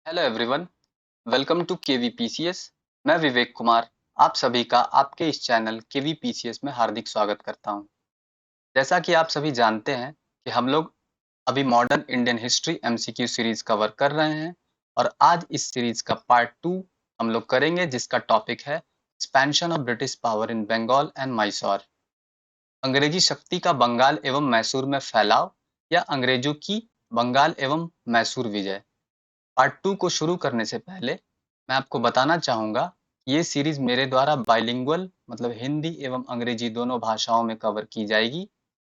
Hello everyone, welcome to KVPCS. मैं विवेक कुमार आप सभी का आपके इस चैनल केवीपीसीएस में हार्दिक स्वागत करता हूं। जैसा कि आप सभी जानते हैं कि हम लोग अभी modern Indian history MCQ series cover कर रहे हैं और आज इस सीरीज का पार्ट 2 हम लोग करेंगे, जिसका टॉपिक है expansion of British power in Bengal and Mysore. अंग्रेजी शक्ति का बंगाल एवं मैसूर में फैलाव या अंग्रेजों की बंगाल एवं मैसूर विजय। पार्ट 2 को शुरू करने से पहले मैं आपको बताना चाहूँगा, ये सीरीज़ मेरे द्वारा बाइलिंगुअल मतलब हिंदी एवं अंग्रेजी दोनों भाषाओं में कवर की जाएगी,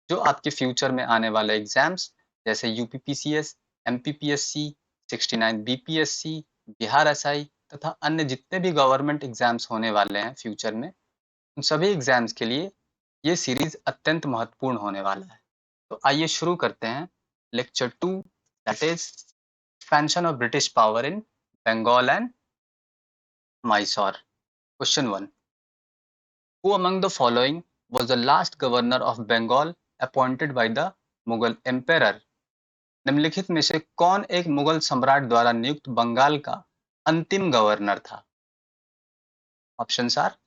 जो आपके फ्यूचर में आने वाले एग्ज़ाम्स जैसे UPPCS, MPPSC, 69 BPSC, Bihar SI तथा अन्य जितने भी गवर्नमेंट एग्ज़ाम्स होने वाले हैं फ्यूचर में, उन सभी एग्ज़ाम्स के लिए ये सीरीज़ अत्यंत महत्वपूर्ण होने वाला है। तो आइए शुरू करते हैं lecture 2, that is expansion of British power in Bengal and Mysore. Question 1. Who among the following was the last governor of Bengal appointed by the Mughal Emperor? निम्नलिखित में से कौन एक मुगल सम्राट द्वारा नियुक्त बंगाल का अंतिम गवर्नर था? ऑप्शंस आर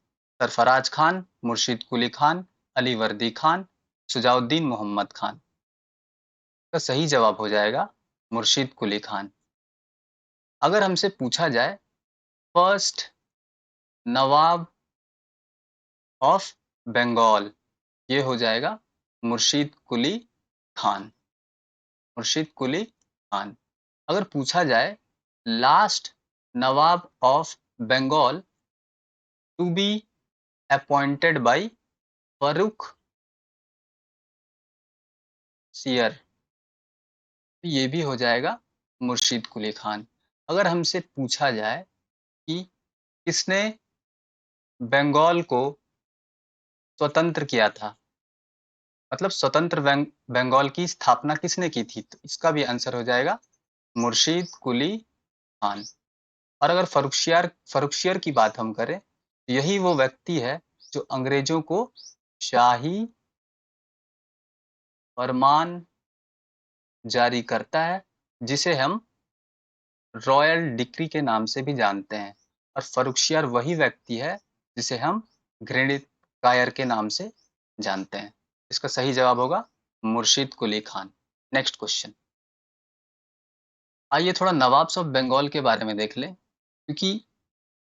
सरफराज खान, मुर्शिद कुली खान, अली वर्दी खान, सुजाउद्दीन मोहम्मद खान। का सही जवाब हो जाएगा मुर्शिद कुली खान। अगर हमसे पूछा जाए फर्स्ट नवाब ऑफ बंगाल, ये हो जाएगा मुर्शिद कुली खान। मुर्शिद कुली खान। अगर पूछा जाए last nawab of Bengal to be appointed by Farrukh Siyar, तो ये भी हो जाएगा मुर्शिद कुली खान। अगर हमसे पूछा जाए कि किसने बंगाल को स्वतंत्र किया था, मतलब स्वतंत्र बंगाल की स्थापना किसने की थी, तो इसका भी आंसर हो जाएगा मुर्शिद कुली खान। और अगर फर्रुखसियर की बात हम करें तो यही वो व्यक्ति है जो अंग्रेजों को शाही फरमान जारी करता है, जिसे हम रॉयल डिक्री के नाम से भी जानते हैं। और फर्रुखसियर वही व्यक्ति है जिसे हम घृणित कायर के नाम से जानते हैं। इसका सही जवाब होगा मुर्शिद कुली खान। Next question. आइए थोड़ा नवाब्स ऑफ बंगाल के बारे में देख लें, क्योंकि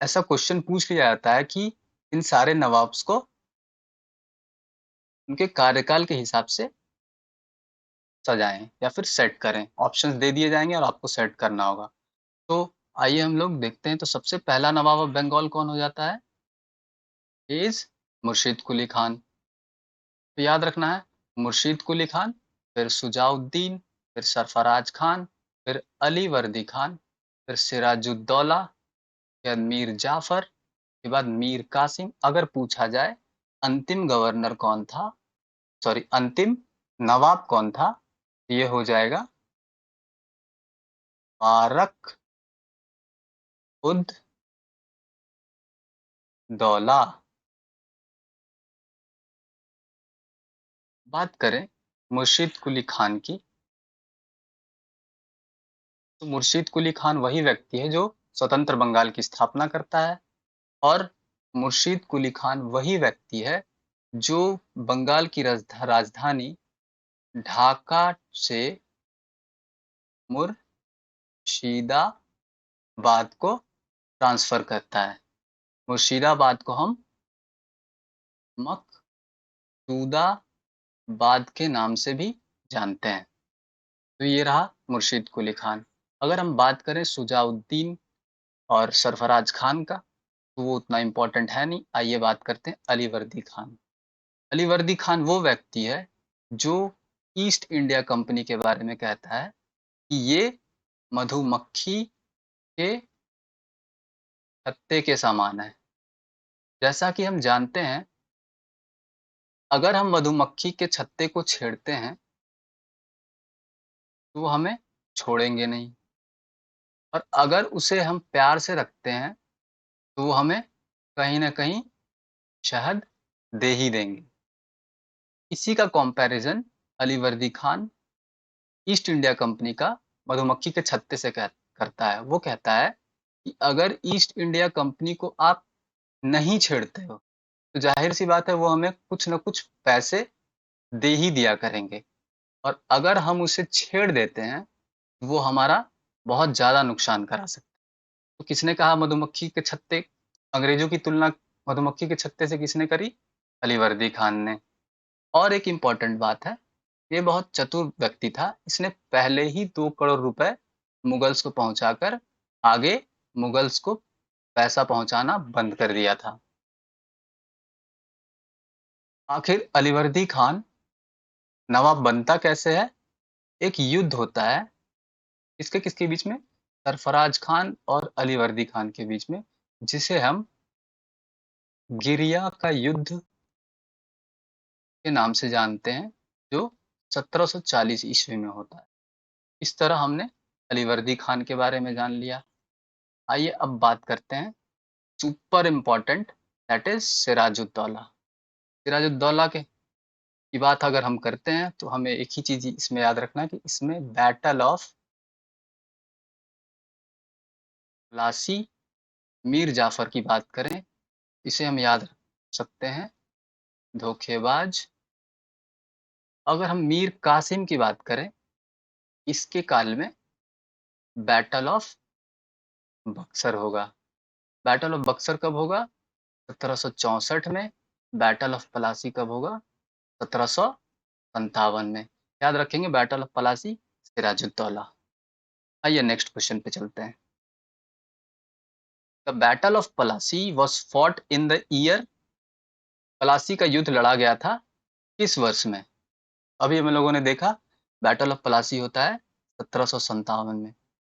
ऐसा क्वेश्चन पूछ लिया जाता है कि इन सारे नवाब्स को उनके कार्यकाल के हिसाब से सजाएं या फिर सेट करें। ऑप्शंस दे दिए जाएंगे और आपको सेट करना होगा। तो आइए हम लोग देखते हैं। तो सबसे पहला नवाब ऑफ बंगाल कौन हो जाता है? इज मुर्शिद कुली खान। तो याद रखना है मुर्शिद कुली खान, फिर सुजाउद्दीन, फिर सरफराज खान, फिर अली वर्दी खान, फिर सिराजुद्दौला, फिर मीर जाफर, के बाद मीर कासिम। अगर पूछा जाए अंतिम गवर्नर कौन था, सॉरी अंतिम नवाब कौन था, ये हो जाएगा बारक उद दौला। बात करें मुर्शिद कुली खान की, तो मुर्शिद कुली खान वही व्यक्ति है जो स्वतंत्र बंगाल की स्थापना करता है। और मुर्शिद कुली खान वही व्यक्ति है जो बंगाल की राजधानी ढाका से मुर्शिदाबाद को ट्रांसफर करता है। मुर्शिदाबाद को हम मकसूदाबाद के नाम से भी जानते हैं। तो ये रहा मुर्शिद कुली खान। अगर हम बात करें सुजाउद्दीन और सरफराज खान का, तो वो उतना इम्पोर्टेंट है नहीं। आइए बात करते हैं अली वर्दी खान। अली वर्दी खान वो व्यक्ति है जो ईस्ट इंडिया कंपनी के बारे में कहता है कि ये मधुमक्खी के छत्ते के समान है। जैसा कि हम जानते हैं, अगर हम मधुमक्खी के छत्ते को छेड़ते हैं तो वो हमें छोड़ेंगे नहीं, और अगर उसे हम प्यार से रखते हैं तो वो हमें कहीं ना कहीं शहद दे ही देंगे। इसी का कंपैरिजन अली वर्दी खान ईस्ट इंडिया कंपनी का मधुमक्खी के छत्ते से करता है। वो कहता है कि अगर ईस्ट इंडिया कंपनी को आप नहीं छेड़ते हो, तो ज़ाहिर-सी बात है वो हमें कुछ न कुछ पैसे दे ही दिया करेंगे और अगर हम उसे छेड़ देते हैं, वो हमारा बहुत ज़्यादा नुकसान करा सकते हैं। तो किसने कहा मधुमक्खी के छत्ते अंग्रेज़ों की तुलना मधुमक्खी के छत्ते से किसने करी? अलीवर्दी खान ने। और एक इम्पोर्टेंट बात है, ये बहुत चतुर व्यक्ति था। इसने पहले ही 2 करोड़ रुपए मुगल्स को पहुँचाकर आगे मुगल्स को पैसा पहुँचाना बंद कर दिया था। आखिर अलीवर्दी खान नवाब बनता कैसे है? एक युद्ध होता है, किसके-किसके बीच में? सरफराज खान और अलीवर्दी खान के बीच में, जिसे हम गिरिया का युद्ध के नाम से जानते हैं, जो 1740 ईस्वी में होता है। इस तरह हमने अलीवर्दी खान के बारे में जान लिया। आइए अब बात करते हैं super important that is Sirajuddaula. Sirajuddaula की बात अगर हम करते हैं तो हमें एक ही चीज़ इसमें याद रखना है कि इसमें बैटल ऑफ प्लासी मीर जाफ़र की बात करें, इसे हम याद रख सकते हैं धोखेबाज। अगर हम मीर कासिम की बात करें, इसके काल में बैटल ऑफ बक्सर होगा। बैटल ऑफ बक्सर कब होगा? 1764 में। बैटल ऑफ प्लासी कब होगा? 1757 में। याद रखेंगे बैटल ऑफ प्लासी, सिराजुद्दौला। आइए नेक्स्ट क्वेश्चन पे चलते हैं। The battle of Plassey was fought in the year. Plassey का युद्ध लड़ा गया था किस वर्ष में? अभी हम लोगों ने देखा बैटल ऑफ प्लासी होता है 1757 में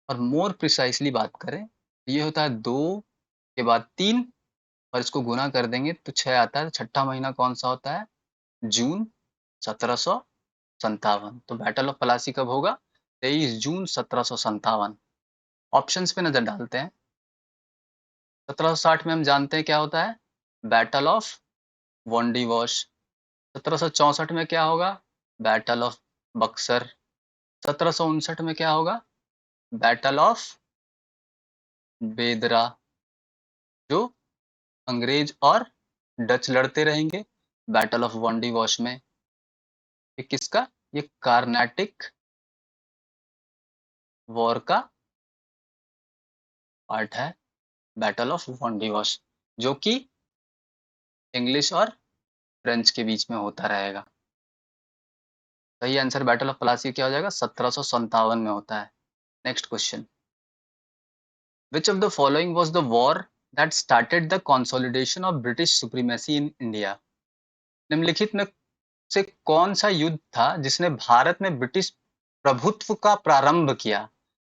और मोर प्रिसाइसली बात करें तो ये होता है 2 के बाद 3 और इसको गुना कर देंगे तो 6 आता है। छठा महीना कौन सा होता है? जून 1757। तो बैटल ऑफ प्लासी कब होगा? 23 जून 1757। ऑप्शंस पे नजर डालते हैं। 1760 में हम जानते हैं क्या होता है? Battle of वॉन्डिवॉश। 1764 में क्या होगा? Battle of Buxar. 1759 में क्या होगा? बैटल ऑफ बेदरा, जो अंग्रेज और डच लड़ते रहेंगे। बैटल ऑफ वॉन्डिवॉश में ये किसका? ये कार्नाटिक वॉर का पार्ट है, बैटल ऑफ वॉन्डिवॉश, जो कि इंग्लिश और फ्रेंच के बीच में होता रहेगा। सही आंसर बैटल ऑफ प्लासी क्या हो जाएगा? 1757 में होता है। Next question, which of the following was the war that started the consolidation of British supremacy in India? निम्नलिखित में से कौन सा युद्ध था जिसने भारत में ब्रिटिश प्रभुत्व का प्रारंभ किया?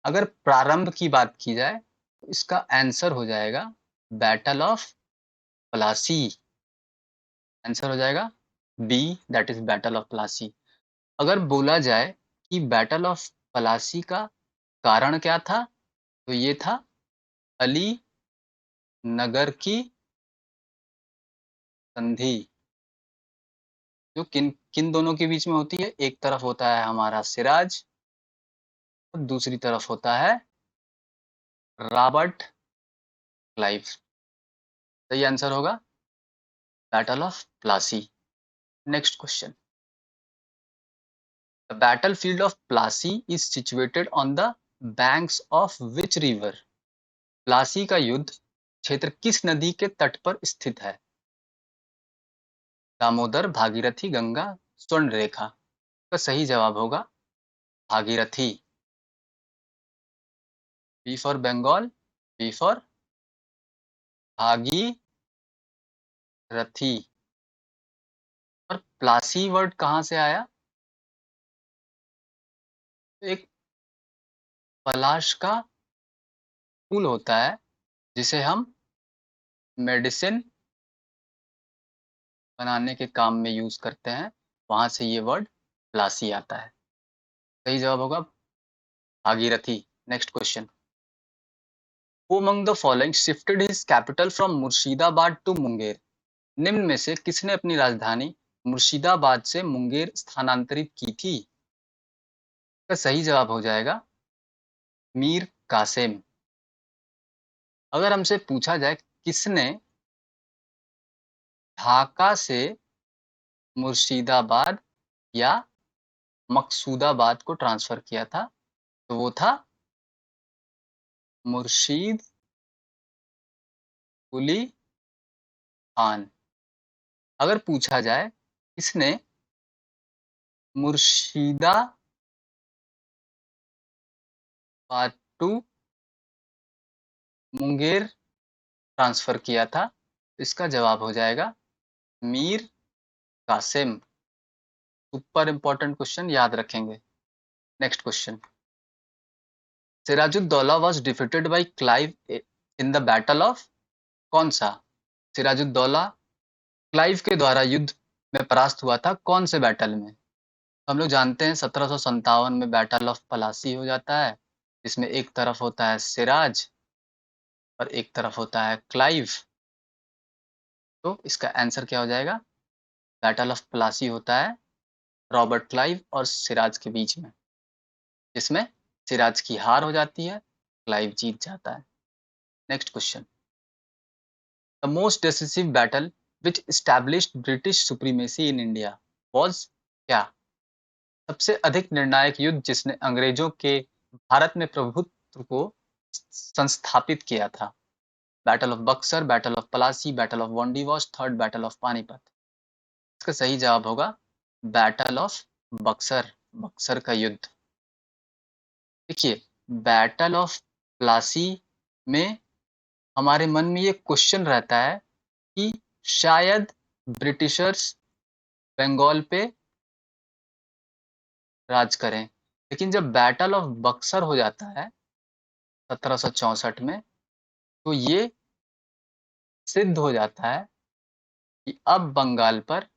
अगर प्रारंभ की बात की जाए तो इसका आंसर हो जाएगा बैटल ऑफ प्लासी। आंसर हो जाएगा B, that is battle of Plassey. अगर बोला जाए कि बैटल ऑफ प्लासी का कारण क्या था तो ये था अली नगर की संधि, जो किन किन दोनों के बीच में होती है? एक तरफ होता है हमारा सिराज और दूसरी तरफ होता है रॉबर्ट क्लाइव। सही आंसर होगा battle of Plassey. Next question, the battlefield of Plassey is situated on the banks of which river? Plassey का युद्ध क्षेत्र किस नदी के तट पर स्थित है? दामोदर, भागीरथी, गंगा, स्वर्ण रेखा। का सही जवाब होगा Bhagirathi. B for Bengal, B for Bhagirathi. और प्लासी वर्ड कहाँ से आया? एक पलाश का फूल होता है जिसे हम मेडिसिन बनाने के काम में यूज करते हैं, वहां से ये वर्ड प्लासी आता है। सही जवाब होगा Bhagirathi. Next question, who among the following shifted his capital from Murshidabad to Munger? निम्न में से किसने अपनी राजधानी मुर्शिदाबाद से मुंगेर स्थानांतरित की थी? का सही जवाब हो जाएगा मीर कासिम। अगर हमसे पूछा जाए किसने ढाका से मुर्शिदाबाद या मकसूदाबाद को ट्रांसफर किया था, तो वो था मुर्शीद कुली खान। अगर पूछा जाए किसने मुर्शिदाबाद टू मुंगेर ट्रांसफर किया था, इसका जवाब हो जाएगा Mir Qasim. Super important question, याद रखेंगे। Next question, Sirajuddaula was defeated by Clive in the battle of, कौन सा? सिराजुद्दौला क्लाइव के द्वारा युद्ध में परास्त हुआ था, कौन से बैटल में? हम लोग जानते हैं 1757 में बैटल ऑफ पलासी हो जाता है, जिसमें एक तरफ होता है सिराज और एक तरफ होता है क्लाइव। तो इसका आंसर क्या हो जाएगा? बैटल ऑफ पलासी होता है रॉबर्ट क्लाइव और सिराज के बीच में, जिसमें सिराज की हार हो जाती है, क्लाइव जीत जाता है। Next question, the most decisive battle which established British supremacy in India was क्या? सबसे अधिक निर्णायक युद्ध जिसने अंग्रेजों के भारत में प्रभुत्व को संस्थापित किया था। Battle of Buxar, battle of Plassey, battle of Wandiwash, third battle of Panipat. इसका सही जवाब होगा बैटल ऑफ बक्सर, बक्सर का युद्ध। देखिए, बैटल ऑफ प्लासी में हमारे मन में ये क्वेश्चन रहता है कि शायद ब्रिटिशर्स बंगाल पे राज करें, लेकिन जब बैटल ऑफ बक्सर हो जाता है 1764 में, तो ये सिद्ध हो जाता है कि अब बंगाल पर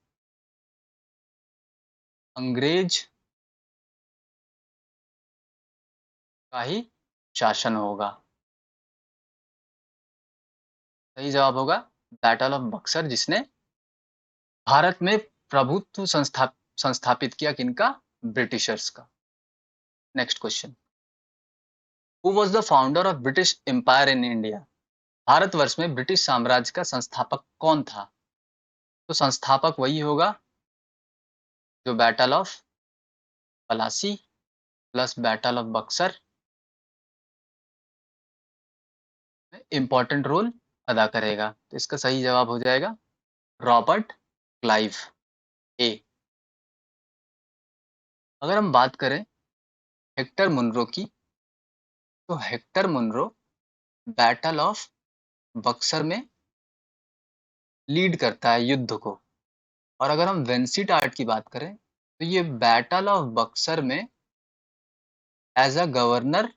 अंग्रेज का ही शासन होगा। सही जवाब होगा बैटल ऑफ बक्सर, जिसने भारत में प्रभुत्व संस्थापित किया, किनका? ब्रिटिशर्स का। Next question, who was the founder of British empire in India? Bharatvarsha में ब्रिटिश साम्राज्य का संस्थापक कौन था? तो संस्थापक वही होगा जो battle of Plassey plus battle of Buxar में इंपॉर्टेंट रोल अदा करेगा। तो इसका सही जवाब हो जाएगा रॉबर्ट क्लाइव, ए। अगर हम बात करें हेक्टर मुनरो की, तो Hector Munro battle of Buxar में लीड करता है युद्ध को। और अगर हम वेंसीटार्ट की बात करें, तो ये बैटल ऑफ बक्सर में as a governor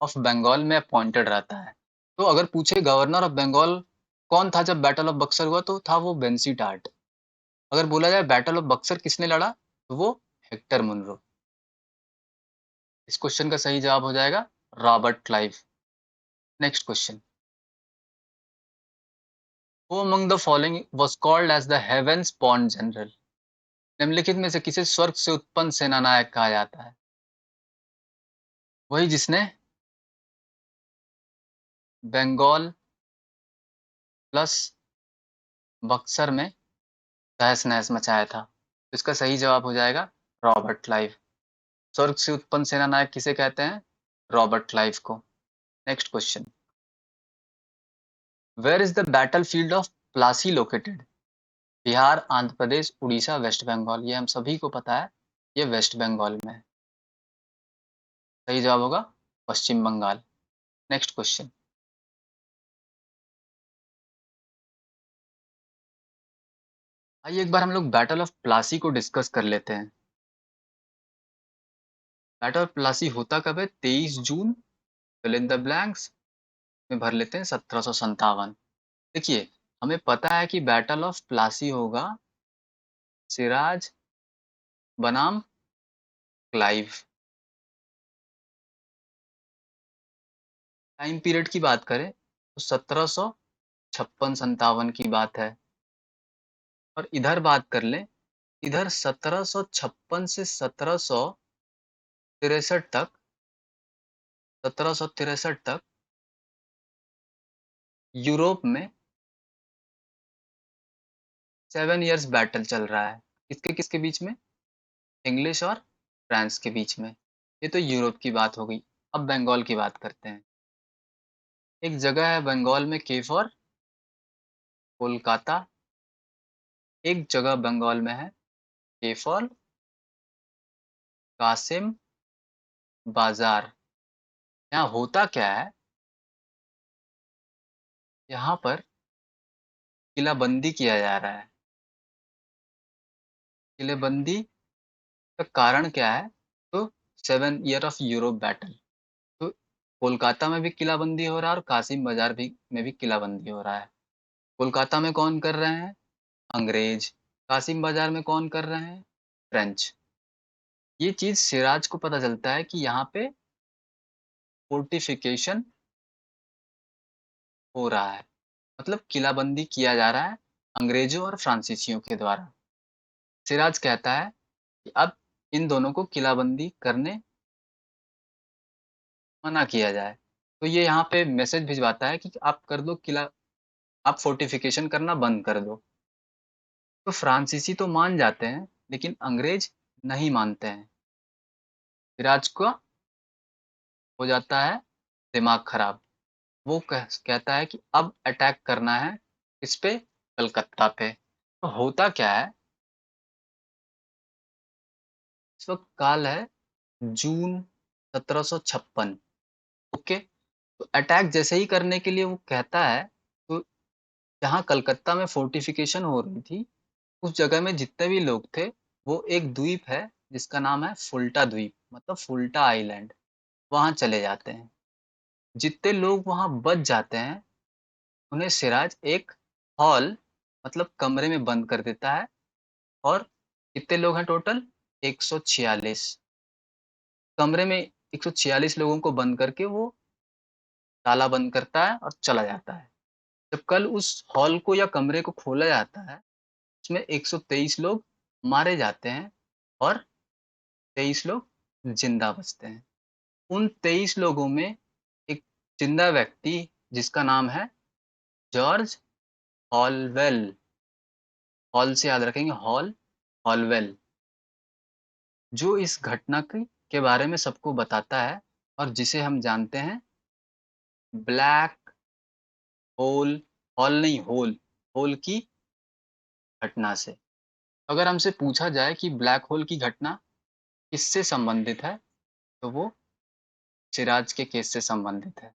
of Bengal में अपॉइंटेड रहता है। तो अगर पूछे गवर्नर ऑफ बंगाल कौन था जब बैटल ऑफ बक्सर हुआ, तो था वो वेंसीटार्ट। अगर बोला जाए बैटल ऑफ बक्सर किसने लड़ा, तो वो हेक्टर मुनरो। इस क्वेश्चन का सही जवाब हो जाएगा Robert Clive. Next question, who among the following was called as the heavens born general? निम्नलिखित में से किसे स्वर्ग से उत्पन्न सेनानायक कहा जाता है? वही जिसने बंगाल प्लस बक्सर में तहस नहस मचाया था। तो इसका सही जवाब हो जाएगा रॉबर्ट क्लाइव। स्वर्ग से उत्पन्न सेनानायक किसे कहते हैं? रॉबर्ट क्लाइव को। Next question, where is the battle field of Plassey located? Bihar, Andhra Pradesh, Orissa, West Bengal. ये हम सभी को पता है, ये वेस्ट बंगाल में है। सही जवाब होगा पश्चिम बंगाल। नेक्स्ट क्वेश्चन, आइए एक बार हम लोग बैटल ऑफ प्लासी को डिस्कस कर लेते हैं। बैटल ऑफ प्लासी होता कब है? 23 जून, फिल इन द ब्लैंक्स में भर लेते हैं 1757। देखिए, हमें पता है कि बैटल ऑफ प्लासी होगा सिराज बनाम क्लाइव। टाइम पीरियड की बात करें तो 1756-57 की बात है। और इधर बात कर लें, इधर 1756 से 1763 तक 1763 तक यूरोप में 7 इयर्स बैटल चल रहा है। किसके किसके बीच में? इंग्लिश और फ्रांस के बीच में। ये तो यूरोप की बात हो गई। अब बंगाल की बात करते हैं। एक जगह है बंगाल में के फॉर कोलकाता, एक जगह बंगाल में है के फॉर कासिम बाजार। यहाँ होता क्या है? यहाँ पर किलाबंदी किया जा रहा है। किलेबंदी का कारण क्या है? तो 7 ईयर ऑफ यूरोप बैटल। तो कोलकाता में भी किलाबंदी हो रहा है और कासिम बाजार भी में भी किलाबंदी हो रहा है। कोलकाता में कौन कर रहे हैं? अंग्रेज। कासिम बाजार में कौन कर रहे हैं? फ्रेंच। ये चीज सिराज को पता चलता है कि यहाँ पे फोर्टिफिकेशन हो रहा है, मतलब किलाबंदी किया जा रहा है अंग्रेजों और फ्रांसीसियों के द्वारा। सिराज कहता है कि अब इन दोनों को किलाबंदी करने मना किया जाए। तो ये यहाँ पे मैसेज भिजवाता है कि आप कर दो किला, आप फोर्टिफिकेशन करना बंद कर दो। तो फ्रांसीसी तो मान जाते हैं लेकिन अंग्रेज नहीं मानते हैं। सिराज का हो जाता है दिमाग खराब। वो कहता है कि अब अटैक करना है इस पे, कलकत्ता पे। तो होता क्या है? इस वक्त काल है जून 1756। ओके। तो अटैक जैसे ही करने के लिए वो कहता है, तो जहाँ कलकत्ता में फोर्टिफिकेशन हो रही थी उस जगह में जितने भी लोग थे, वो एक द्वीप है जिसका नाम है फुल्टा द्वीप, मतलब फुल्टा आइलैंड, वहां चले जाते हैं। जितने लोग वहां बच जाते हैं उन्हें सिराज एक हॉल, मतलब कमरे में बंद कर देता है। और कितने लोग हैं टोटल? 146 कमरे में। 146 लोगों को बंद करके वो ताला बंद करता है और चला जाता है। जब कल उस हॉल को या कमरे को खोला जाता है, उसमें 123 लोग मारे जाते हैं और 23 लोग जिंदा बचते हैं। उन 23 लोगों में एक जिंदा व्यक्ति जिसका नाम है जॉर्ज हॉलवेल। हॉल से याद रखेंगे, हॉल, हॉलवेल, जो इस घटना के बारे में सबको बताता है और जिसे हम जानते हैं ब्लैक होल, हॉल नहीं होल, होल की घटना से। अगर हमसे पूछा जाए कि ब्लैक होल की घटना किससे संबंधित है, तो वो सिराज के केस से संबंधित है।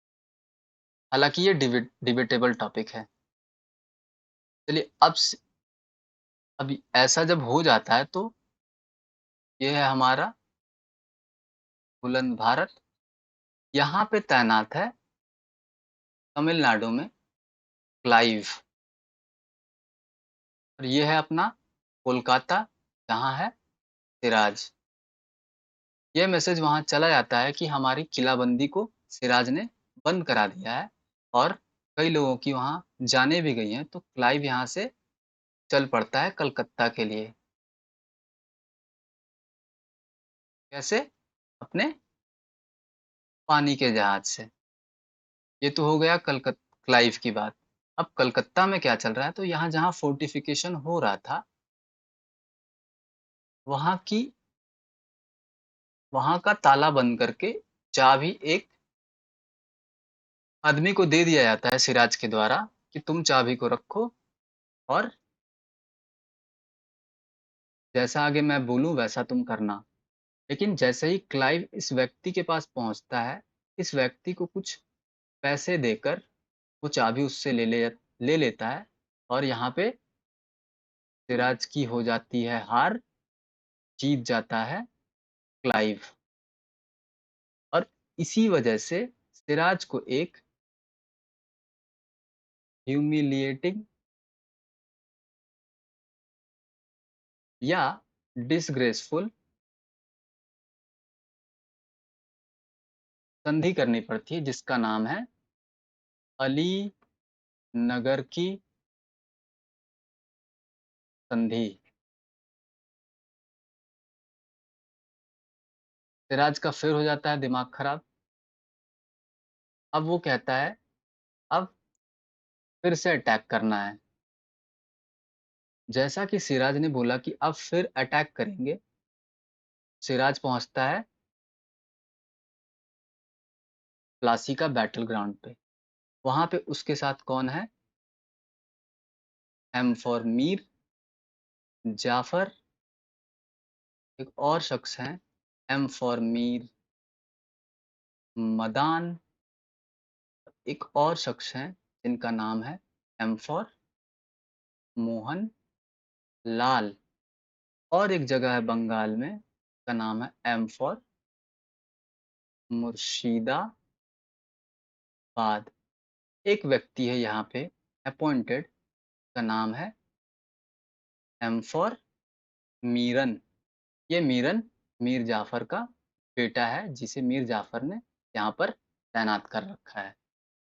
हालांकि ये डिबेटेबल टॉपिक है। चलिए अब ऐसा जब हो जाता है तो ये है हमारा बुलंद भारत। यहाँ पे तैनात है तमिलनाडु में क्लाइव। और ये है अपना कोलकाता, जहाँ है सिराज। ये मैसेज वहां चला जाता है कि हमारी किलाबंदी को सिराज ने बंद करा दिया है और कई लोगों की वहां जाने भी गई हैं। तो क्लाइव यहाँ से चल पड़ता है कलकत्ता के लिए। कैसे? अपने पानी के जहाज से। ये तो हो गया क्लाइव की बात। अब कलकत्ता में क्या चल रहा है? तो यहाँ जहाँ फोर्टिफिकेशन हो रहा था, वहां की वहां का ताला बंद करके चाबी एक आदमी को दे दिया जाता है सिराज के द्वारा कि तुम चाबी को रखो और जैसा आगे मैं बोलूं वैसा तुम करना। लेकिन जैसे ही क्लाइव इस व्यक्ति के पास पहुंचता है, इस व्यक्ति को कुछ पैसे देकर वो चाबी उससे ले लेता है और यहाँ पे सिराज की हो जाती है हार, जीत जाता है क्लाइव। और इसी वजह से सिराज को एक ह्यूमिलिएटिंग या डिसग्रेसफुल संधि करनी पड़ती है जिसका नाम है अली नगर की संधि। सिराज का फिर हो जाता है दिमाग खराब। अब वो कहता है अब फिर से अटैक करना है। जैसा कि सिराज ने बोला कि अब फिर अटैक करेंगे, सिराज पहुँचता है प्लासी का बैटल ग्राउंड पे। वहाँ पे उसके साथ कौन है? एम फॉर मीर, जाफर, एक और शख्स हैं एम फॉर मीर, मदान, एक और शख्स हैं जिनका नाम है एम फॉर मोहन लाल, और एक जगह है बंगाल में का नाम है एम फॉर मुर्शिदाबाद। एक व्यक्ति है यहाँ पे अपॉइंटेड, का नाम है एम फॉर मीरन। ये मीरन मीर जाफर का बेटा है जिसे मीर जाफर ने यहाँ पर तैनात कर रखा है।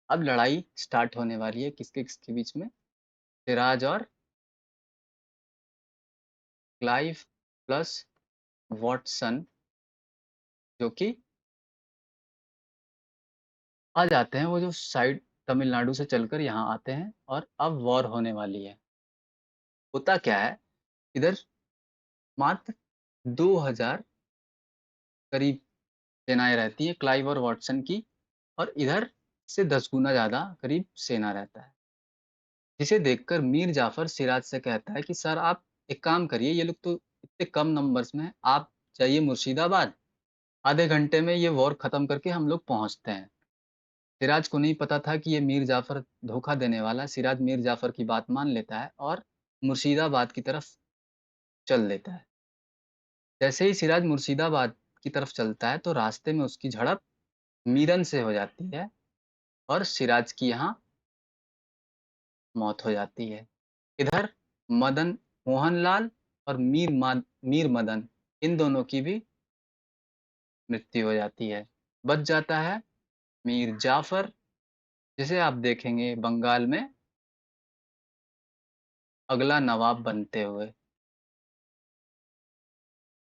अब लड़ाई स्टार्ट होने वाली है किसके किसके बीच में? सिराज और क्लाइव प्लस वॉटसन, जो कि आ जाते हैं, वो जो साइड तमिलनाडु से चलकर यहाँ आते हैं और अब वॉर होने वाली है। होता क्या है, इधर मात्र 2000 करीब सेनाएं रहती हैं क्लाइव और वॉटसन की, और इधर से 10 गुना ज़्यादा करीब सेना रहता है। जिसे देखकर मीर जाफर सिराज से कहता है कि सर आप एक काम करिए, ये लोग तो इतने कम नंबर्स में हैं, आप जाइए मुर्शिदाबाद, आधे घंटे में ये वॉर खत्म करके हम लोग पहुंचते हैं। सिराज को नहीं पता था कि ये मीर जाफर धोखा देने वाला है। सिराज मीर जाफर की बात मान लेता है और मुर्शिदाबाद की तरफ चल देता है। जैसे ही सिराज मुर्शिदाबाद की तरफ चलता है तो रास्ते में उसकी झड़प मीरन से हो जाती है और सिराज की यहाँ मौत हो जाती है। इधर मदन मोहनलाल और मीर मदन, इन दोनों की भी मृत्यु हो जाती है। बच जाता है मीर जाफर, जिसे आप देखेंगे बंगाल में अगला नवाब बनते हुए।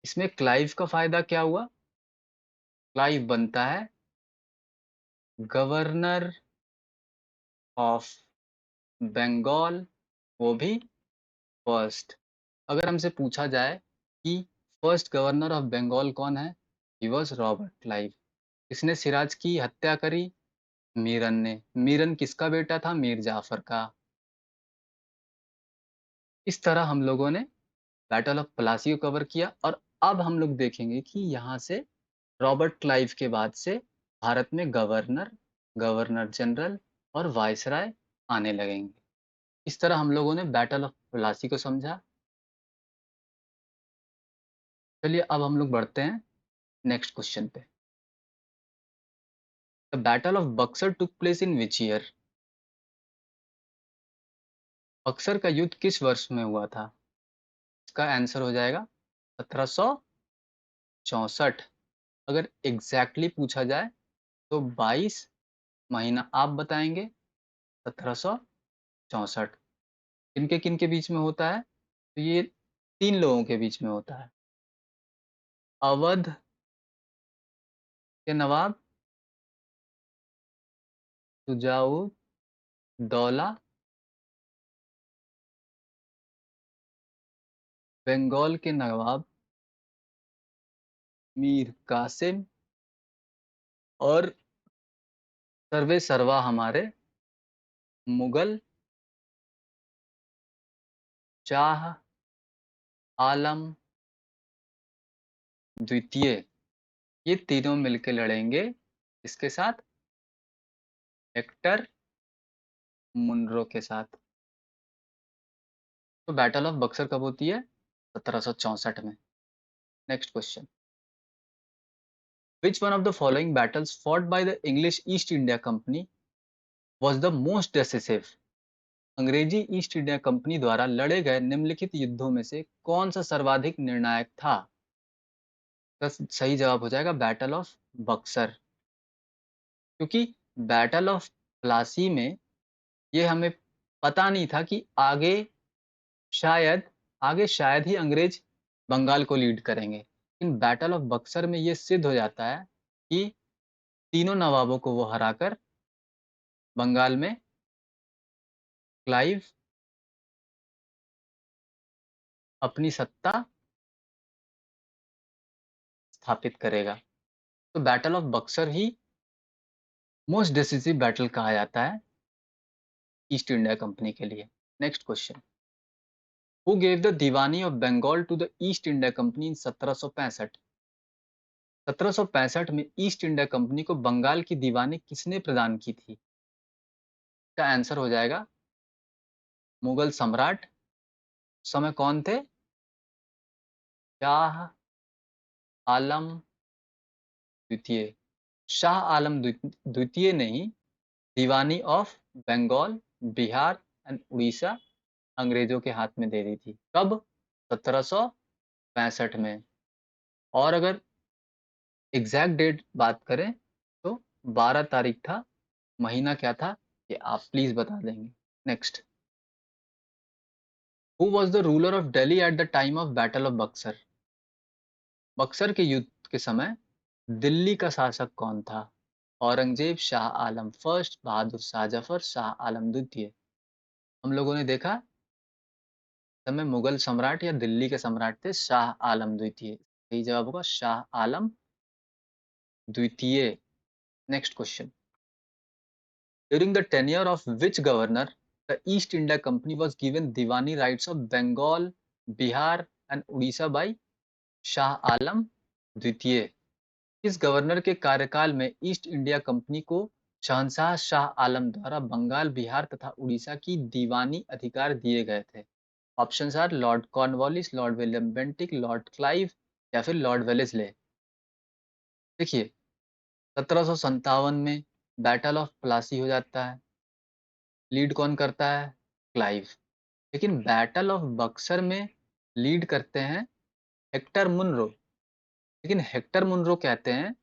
इसमें क्लाइव का फायदा क्या हुआ? क्लाइव बनता है गवर्नर ऑफ बंगाल, वो भी फर्स्ट। अगर हमसे पूछा जाए कि फर्स्ट गवर्नर ऑफ बंगाल कौन है, ही वॉज रॉबर्ट क्लाइव। इसने सिराज की हत्या करी, मीरन ने। मीरन किसका बेटा था? मीर जाफर का। इस तरह हम लोगों ने बैटल ऑफ प्लासी को कवर किया, और अब हम लोग देखेंगे कि यहाँ से रॉबर्ट क्लाइव के बाद से भारत में गवर्नर, गवर्नर जनरल और वायसराय आने लगेंगे। इस तरह हम लोगों ने बैटल ऑफ प्लासी को समझा। चलिए अब हम लोग बढ़ते हैं नेक्स्ट क्वेश्चन पे। The battle of Buxar took place in which year? Buxar का युद्ध किस वर्ष में हुआ था? इसका आंसर हो जाएगा 1764। अगर एग्जैक्टली पूछा जाए तो 22 महीना आप बताएंगे। 1764 किनके किनके बीच में होता है? तो ये 3 लोगों के बीच में होता है। अवध के नवाब शुजाउद्दौला, बंगाल के नवाब मीर कासिम, और सर्वे सर्वा हमारे मुगल शाह आलम द्वितीय। ये तीनों मिलके लड़ेंगे इसके साथ, हेक्टर मुनरो के साथ। तो बैटल ऑफ बक्सर कब होती है? 1764 में। Next question. Which one of the following battles fought by the English east India company was the most decisive? अंग्रेजी ईस्ट इंडिया कंपनी द्वारा लड़े गए निम्नलिखित युद्धों में से कौन सा सर्वाधिक निर्णायक था? तो सही जवाब हो जाएगा बैटल ऑफ बक्सर, क्योंकि बैटल ऑफ प्लासी में ये हमें पता नहीं था कि शायद आगे शायद ही अंग्रेज बंगाल को लीड करेंगे। लेकिन बैटल ऑफ बक्सर में ये सिद्ध हो जाता है कि तीनों नवाबों को वो हराकर बंगाल में क्लाइव अपनी सत्ता स्थापित करेगा। तो बैटल ऑफ बक्सर ही मोस्ट डिसिसिव बैटल कहा जाता है ईस्ट इंडिया कंपनी के लिए। Next question, who gave the diwani of Bengal to the East India Company in 1765? 1765 में ईस्ट इंडिया कंपनी को बंगाल की दीवानी किसने प्रदान की थी? का आंसर हो जाएगा मुगल सम्राट। उस समय कौन थे? शाह आलम द्वितीय। शाह आलम द्वितीय ने ही दीवानी ऑफ बंगाल, बिहार एंड उड़ीसा अंग्रेजों के हाथ में दे दी थी। कब? 1765 में। और अगर एग्जैक्ट डेट बात करें तो 12 तारीख था। महीना क्या था ये आप प्लीज बता देंगे। Next, who was the ruler of Delhi eight the time of battle of Buxar? Buxar के युद्ध के समय दिल्ली का शासक कौन था? औरंगजेब, शाह आलम फर्स्ट, बहादुर शाह जफर, शाह आलम द्वितीय। हम लोगों ने देखा समय मुगल सम्राट या दिल्ली के सम्राट थे शाह आलम द्वितीय। सही जवाब होगा शाह आलम द्वितीय। Next question, during the tenure of which governor the East India Company was given diwani rights of Bengal, Bihar and Orissa by Shah Alam द्वितीय? इस गवर्नर के कार्यकाल में ईस्ट इंडिया कंपनी को शहंशाह शाह आलम द्वारा बंगाल, बिहार तथा उड़ीसा की दीवानी अधिकार दिए गए थे। Options are Lord Cornwallis, Lord William Bentinck, Lord Clive या फिर लॉर्ड वेलेस्ले। देखिए 1757 में बैटल ऑफ प्लासी हो जाता है। लीड कौन करता है? क्लाइव। लेकिन बैटल ऑफ बक्सर में लीड करते हैं हेक्टर मुनरो। लेकिन हेक्टर मुनरो कहते हैं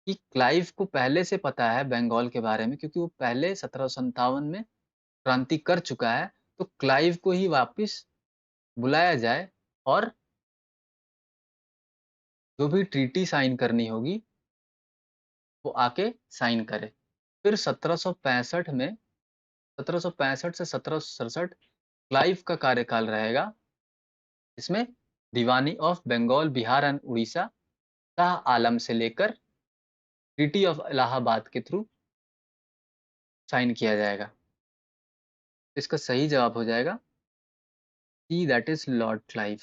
कि क्लाइव को पहले से पता है बंगाल के बारे में, क्योंकि वो पहले 1757 में क्रांति कर चुका है। तो क्लाइव को ही वापस बुलाया जाए और जो भी ट्रीटी साइन करनी होगी वो आके साइन करे। फिर 1765 में 1765 से 1767 क्लाइव का कार्यकाल रहेगा। इसमें दीवानी ऑफ बंगाल, बिहार एंड उड़ीसा शाह आलम से लेकर ट्रीटी ऑफ इलाहाबाद के थ्रू साइन किया जाएगा। इसका सही जवाब हो जाएगा C, that is Lord Clive.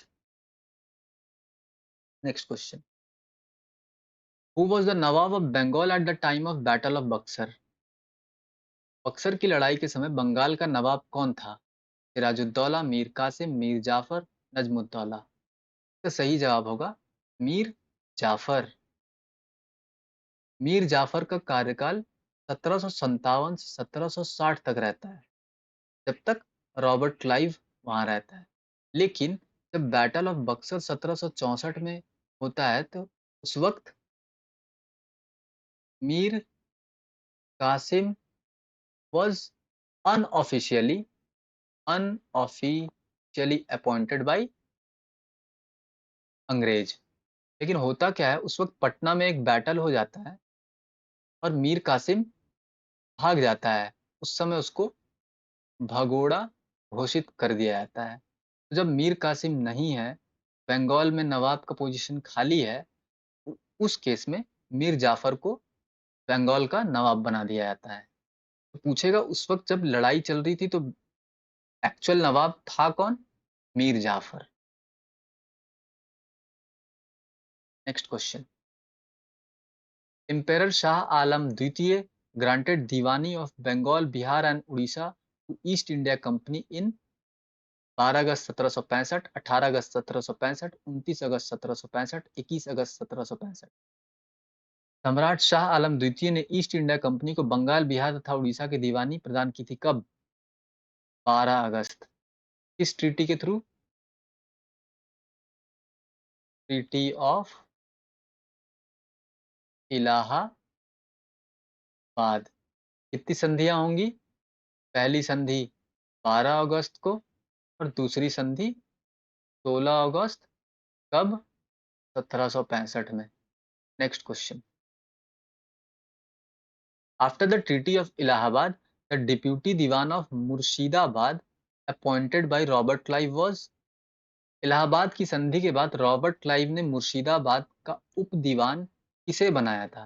Next question, who was the nawab of Bengal at the time of battle of Buxar? Buxar की लड़ाई के समय बंगाल का नवाब कौन था? सिराजुद्दौला, मीर कासिम, मीर जाफर, नजमुद्दौला। इसका सही जवाब होगा मीर जाफर। मीर जाफर का कार्यकाल 1757 से 1760 तक रहता है, जब तक रॉबर्ट क्लाइव वहां रहता है। लेकिन जब बैटल ऑफ बक्सर 1764 में होता है तो उस वक्त Mir Qasim was unofficially appointed by अंग्रेज। लेकिन होता क्या है, उस वक्त पटना में एक बैटल हो जाता है और मीर कासिम भाग जाता है। उस समय उसको भगोड़ा घोषित कर दिया जाता है। तो जब मीर कासिम नहीं है, बंगाल में नवाब का पोजीशन खाली है, उस केस में मीर जाफर को बंगाल का नवाब बना दिया जाता है। तो पूछेगा उस वक्त जब लड़ाई चल रही थी तो एक्चुअल नवाब था कौन? Mir Jafar. Next question, emperor Shah Alam द्वितीय granted diwani of Bengal, Bihar and Orissa to East India Company in 12 August 1765, 18 August 1765, 29 August 1765, 21 August 1765। सम्राट शाह आलम द्वितीय ने ईस्ट इंडिया कंपनी को बंगाल, बिहार तथा उड़ीसा की दीवानी प्रदान की थी। कब? 12 अगस्त। किस ट्रीटी के थ्रू? Treaty of Allahabad. कितनी संधियां होंगी? पहली संधि 12 अगस्त को और दूसरी संधि 16 अगस्त। कब? 1765 में। Next question, after the treaty of Allahabad the deputy diwan of Murshidabad appointed by Robert Clive was. Allahabad की संधि के बाद रॉबर्ट क्लाइव ने मुर्शिदाबाद का उप दीवान किसे बनाया था?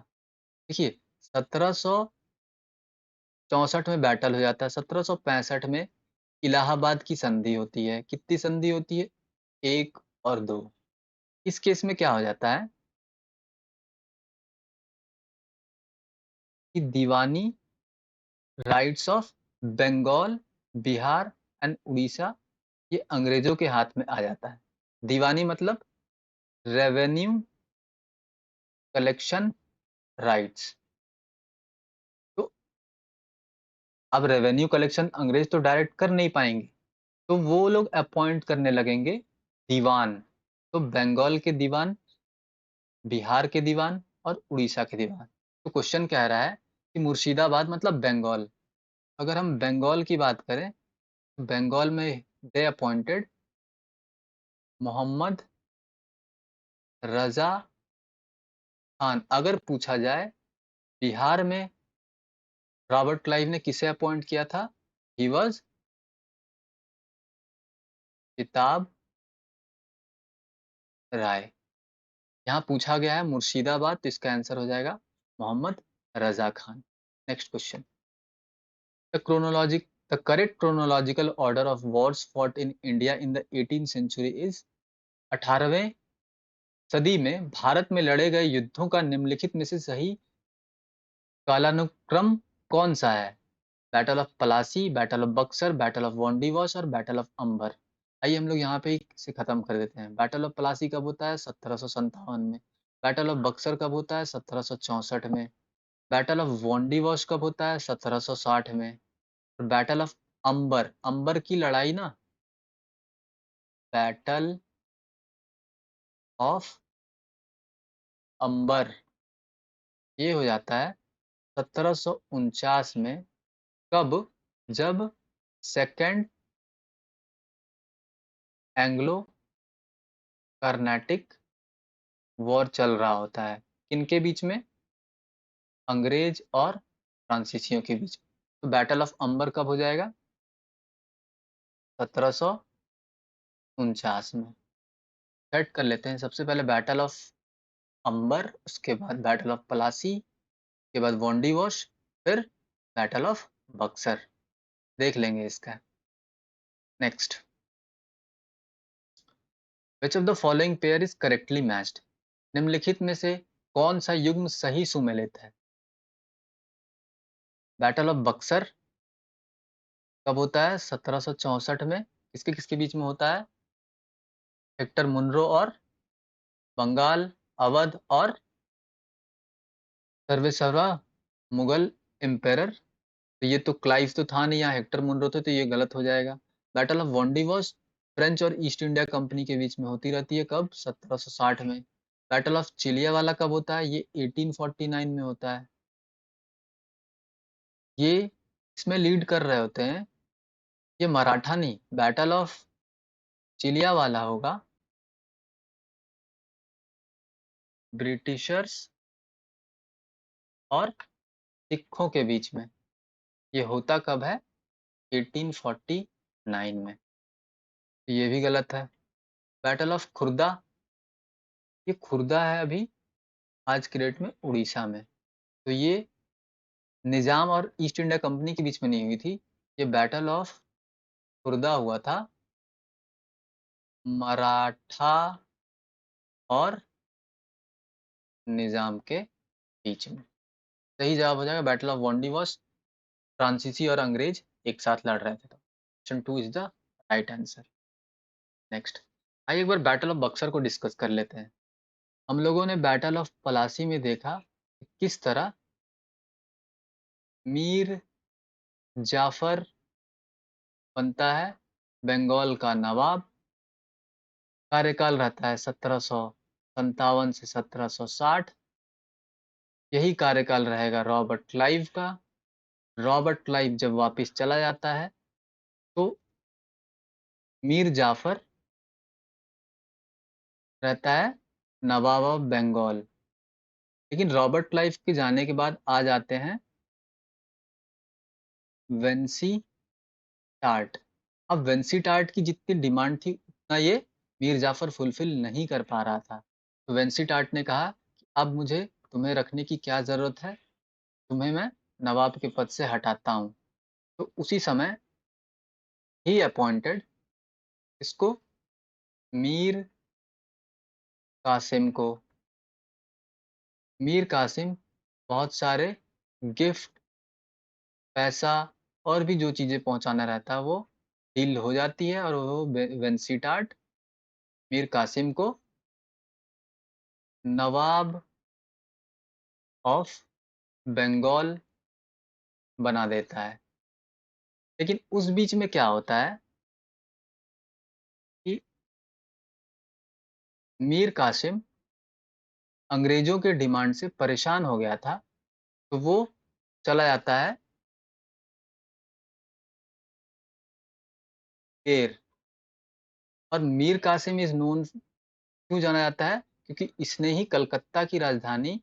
देखिए, 1764 में बैटल हो जाता है, 1765 में इलाहाबाद की संधि होती है। कितनी संधि होती है? 1 और 2। इस केस में क्या हो जाता है कि diwani rights of Bengal, Bihar and Orissa ये अंग्रेजों के हाथ में आ जाता है। दीवानी मतलब रेवेन्यू कलेक्शन राइट्स। तो अब रेवेन्यू कलेक्शन अंग्रेज तो डायरेक्ट कर नहीं पाएंगे, तो वो लोग अपॉइंट करने लगेंगे दीवान। तो बंगाल के दीवान, बिहार के दीवान और उड़ीसा के दीवान। तो क्वेश्चन कह रहा है कि मुर्शिदाबाद मतलब बंगाल। अगर हम बंगाल की बात करें, बंगाल में दे अपॉइंटेड मोहम्मद रजा खान। अगर पूछा जाए बिहार में रॉबर्ट क्लाइव ने किसे अपॉइंट किया था? ही वॉज किताब राय। यहाँ पूछा गया है मुर्शिदाबाद, तो इसका आंसर हो जाएगा Mohammad Raza Khan. Next question, the correct chronological order of wars fought in India in the 18th century is। 18वें सदी में भारत में लड़े गए युद्धों का निम्नलिखित में से सही कालानुक्रम कौन सा है? Battle of Plassey, battle of Buxar, battle of Wandiwash और बैटल ऑफ अंबर। आइए हम लोग यहाँ पे से खत्म कर देते हैं। बैटल ऑफ पलासी कब होता है? 1757 में। बैटल ऑफ बक्सर कब होता है? 1764 में। बैटल ऑफ वांडीवॉश कब होता है? 1760 में। और बैटल ऑफ अंबर, अंबर की लड़ाई ना, बैटल ऑफ अंबर, ये हो जाता है 1749 में। कब? जब सेकेंड एंग्लो कर्नाटिक वॉर चल रहा होता है। किनके बीच में? अंग्रेज और फ्रांसीसियों के बीच में। तो बैटल ऑफ अंबर कब हो जाएगा? 1749 में। सेट कर लेते हैं। सबसे पहले बैटल ऑफ अंबर, उसके बाद बैटल ऑफ पलासी, उसके बाद वॉन्डी वॉश, फिर बैटल ऑफ बक्सर। देख लेंगे इसका। Next, which of the following pair is correctly matched. निम्नलिखित में से कौन सा युग्म सही सुमेलित है? बैटल ऑफ बक्सर कब होता है? 1764 में। किसके किसके बीच में होता है? हेक्टर मुनरो और बंगाल, अवध और सर्वेसर्वा मुगल एम्पायर। तो ये तो क्लाइव तो था नहीं, यहाँ हेक्टर मुनरो थे, तो ये गलत हो जाएगा। बैटल ऑफ वॉन्डिवॉस फ्रेंच और ईस्ट इंडिया कंपनी के बीच में होती रहती है। कब? 1760 में। बैटल ऑफ चिलिया वाला कब होता है? ये 1849 में होता है। ये इसमें लीड कर रहे होते हैं, ये मराठा नहीं, बैटल ऑफ चिलिया वाला होगा ब्रिटिशर्स और सिखों के बीच में। ये होता कब है? 1849 में। तो ये भी गलत है। बैटल ऑफ खुर्दा, ये खुर्दा है अभी आज की डेट में उड़ीसा में। तो ये निजाम और ईस्ट इंडिया कंपनी के बीच में नहीं हुई थी। ये बैटल ऑफ खुर्दा हुआ था मराठा और निजाम के बीच में। सही जवाब हो जाएगा बैटल ऑफ वांडीवॉश। फ्रांसीसी और अंग्रेज एक साथ लड़ रहे थे। तो option 2 is the right answer. Next, आइए एक बार बैटल ऑफ बक्सर को डिस्कस कर लेते हैं। हम लोगों ने बैटल ऑफ पलासी में देखा कि किस तरह मीर जाफर बनता है बंगाल का नवाब। कार्यकाल रहता है 1757 से 1760। यही कार्यकाल रहेगा रॉबर्ट क्लाइव का। रॉबर्ट क्लाइव जब वापस चला जाता है, तो मीर जाफर रहता है नवाब ऑफ बंगाल। लेकिन रॉबर्ट क्लाइव के जाने के बाद आ जाते हैं वेंसी टार्ट। अब वेंसी टार्ट की जितनी डिमांड थी उतना ये मीर जाफर फुलफिल नहीं कर पा रहा था। तो वेंसी टार्ट ने कहा कि अब मुझे तुम्हें रखने की क्या ज़रूरत है, तुम्हें मैं नवाब के पद से हटाता हूँ। तो उसी समय ही अपॉइंटेड इसको मीर कासिम को। मीर कासिम बहुत सारे गिफ्ट, पैसा और भी जो चीज़ें पहुँचाना रहता है वो डील हो जाती है और वो वेंसीटाट मीर कासिम को नवाब ऑफ बंगाल बना देता है। लेकिन उस बीच में क्या होता है कि मीर कासिम अंग्रेजों के डिमांड से परेशान हो गया था, तो वो चला जाता है केर। और मीर कासिम इज नोन क्यों जाना जाता है, क्योंकि इसने ही कलकत्ता की राजधानी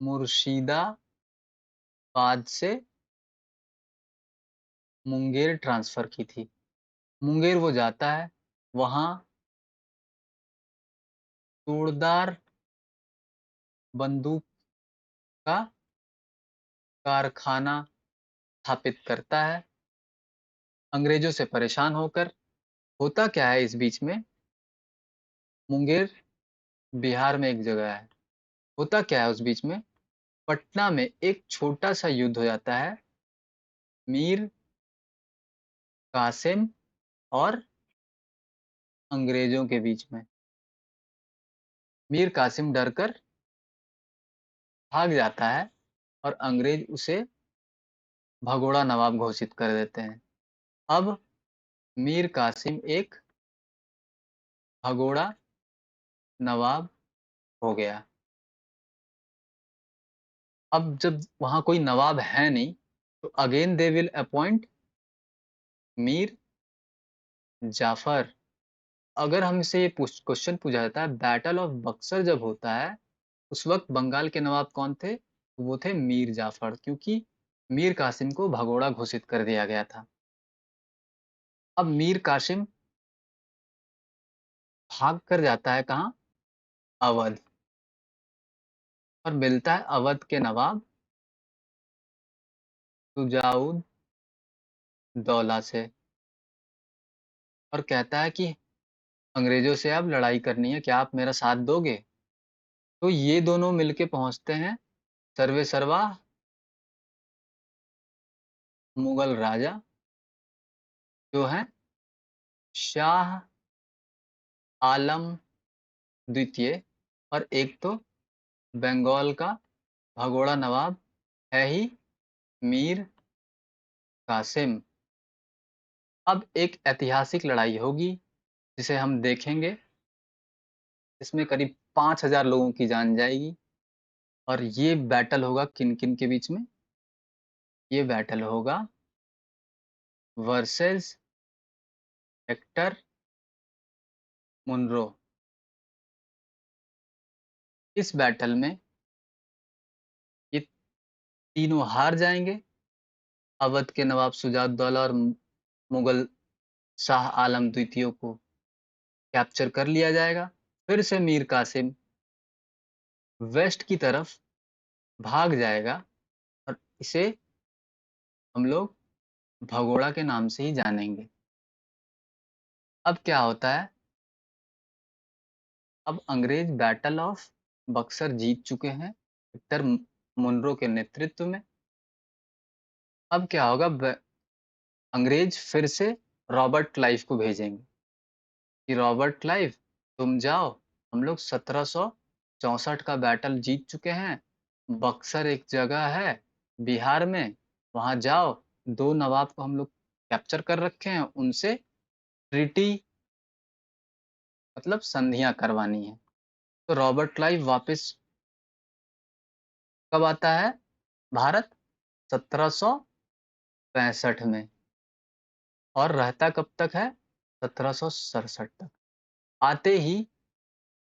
मुर्शिदाबाद से मुंगेर ट्रांसफर की थी। मुंगेर वो जाता है, वहां तोड़दार बंदूक का कारखाना स्थापित करता है अंग्रेजों से परेशान होकर। होता क्या है इस बीच में, मुंगेर बिहार में एक जगह है। होता क्या है उस बीच में, पटना में एक छोटा सा युद्ध हो जाता है मीर कासिम और अंग्रेजों के बीच में। मीर कासिम डरकर भाग जाता है और अंग्रेज उसे भगोड़ा नवाब घोषित कर देते हैं। अब मीर कासिम एक भगोड़ा नवाब हो गया। अब जब वहां कोई नवाब है नहीं, तो again they will appoint Mir Jafar. अगर हमसे ये क्वेश्चन पूछा जाता है, बैटल ऑफ बक्सर जब होता है उस वक्त बंगाल के नवाब कौन थे, तो वो थे मीर जाफर, क्योंकि मीर कासिम को भगोड़ा घोषित कर दिया गया था। अब मीर कासिम भाग कर जाता है कहाँ, अवध, और मिलता है अवध के नवाब शुजाउद दौला से, और कहता है कि अंग्रेजों से अब लड़ाई करनी है, क्या आप मेरा साथ दोगे। तो ये दोनों मिलके पहुंचते हैं सर्वे सर्वा मुगल राजा जो है शाह आलम द्वितीय, और एक तो बंगाल का भगोड़ा नवाब है ही मीर कासिम। अब एक ऐतिहासिक लड़ाई होगी जिसे हम देखेंगे, इसमें करीब 5,000 लोगों की जान जाएगी। और ये बैटल होगा किन किन के बीच में, ये बैटल होगा वर्सेस हेक्टर मुनरो। इस बैटल में ये तीनों हार जाएंगे। अवध के नवाब शुजाउद्दौला और मुगल शाह आलम द्वितीय को कैप्चर कर लिया जाएगा। फिर से मीर कासिम वेस्ट की तरफ भाग जाएगा और इसे हम लोग भगोड़ा के नाम से ही जानेंगे। अब क्या होता है, अब अंग्रेज बैटल ऑफ बक्सर जीत चुके हैं विक्टर मुनरो के नेतृत्व में। अब क्या होगा, अंग्रेज फिर से रॉबर्ट क्लाइव को भेजेंगे कि रॉबर्ट क्लाइव तुम जाओ, हम लोग 1764 का बैटल जीत चुके हैं, बक्सर एक जगह है बिहार में, वहां जाओ, दो नवाब को हम लोग कैप्चर कर रखे हैं, उनसे ट्रीटी मतलब संधियां करवानी है। तो रॉबर्ट क्लाइव वापस कब आता है भारत, 1765 में, और रहता कब तक है, 1767 तक। आते ही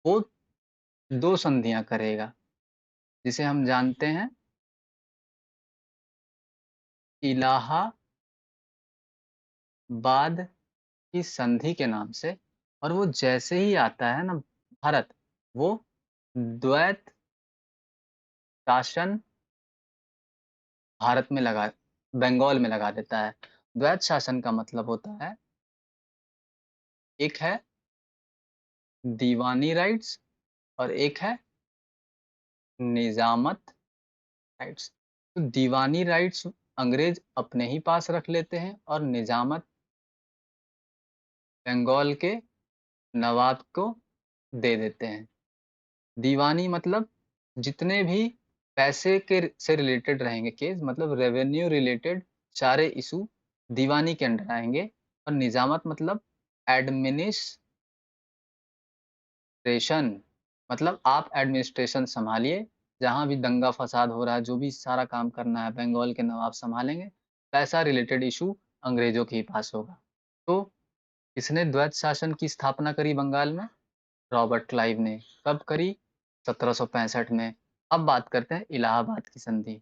वो दो संधियां करेगा जिसे हम जानते हैं इलाहाबाद की संधि के नाम से, और वो जैसे ही आता है ना भारत, वो द्वैत शासन भारत में लगा बंगाल में लगा देता है। द्वैत शासन का मतलब होता है, एक है दीवानी राइट्स और एक है निजामत राइट्स। तो दीवानी राइट्स अंग्रेज अपने ही पास रख लेते हैं और निजामत बंगाल के नवाब को दे देते हैं। दीवानी मतलब जितने भी पैसे के से रिलेटेड रहेंगे केस, मतलब रेवेन्यू रिलेटेड सारे इशू दीवानी के अंडर आएंगे। और निजामत मतलब एडमिनिस्ट्रेशन, मतलब आप एडमिनिस्ट्रेशन संभालिए, जहां भी दंगा फसाद हो रहा है, जो भी सारा काम करना है बंगाल के नवाब संभालेंगे। पैसा रिलेटेड इशू अंग्रेजों के ही पास होगा। तो इसने द्वैत शासन की स्थापना करी बंगाल में, रॉबर्ट क्लाइव ने। कब करी? 1765 में। अब बात करते हैं इलाहाबाद की संधि।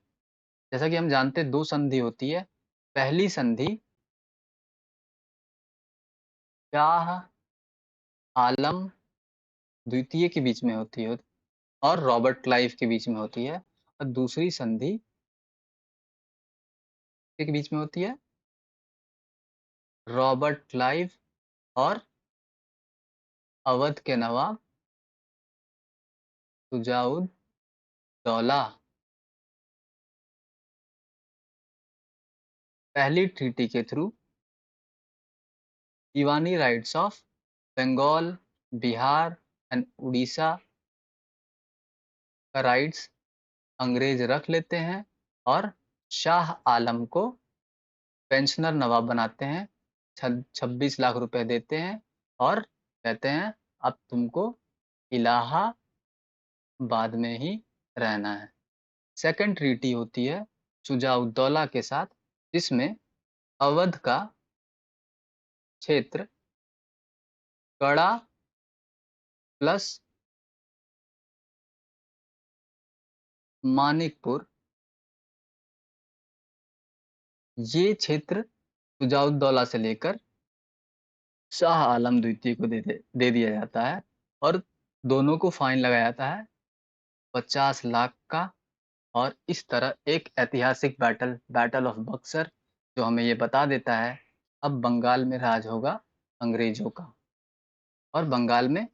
जैसा कि हम जानते हैं, दो संधि होती है। पहली संधि शाह आलम द्वितीय के बीच में होती है और रॉबर्ट क्लाइव के बीच में होती है। और दूसरी संधि के बीच में होती है, रॉबर्ट क्लाइव और अवध के नवाब शुजाउद दौला। पहली ट्रीटी के through diwani rights of Bengal, Bihar and Orissa का राइट्स अंग्रेज रख लेते हैं और शाह आलम को पेंशनर नवाब बनाते हैं। 26 लाख रुपए देते हैं और कहते हैं अब तुमको इलाहाबाद में ही रहना है। सेकंड ट्रीटी होती है शुजाउद्दौला के साथ, जिसमें अवध का क्षेत्र कड़ा प्लस मानिकपुर, ये क्षेत्र शुजाउद्दौला से लेकर शाह आलम द्वितीय को दे दिया जाता है। और दोनों को फाइन लगाया जाता है 50 लाख का। और इस तरह एक ऐतिहासिक बैटल, बैटल ऑफ बक्सर, जो हमें ये बता देता है अब बंगाल में राज होगा अंग्रेजों का। और बंगाल में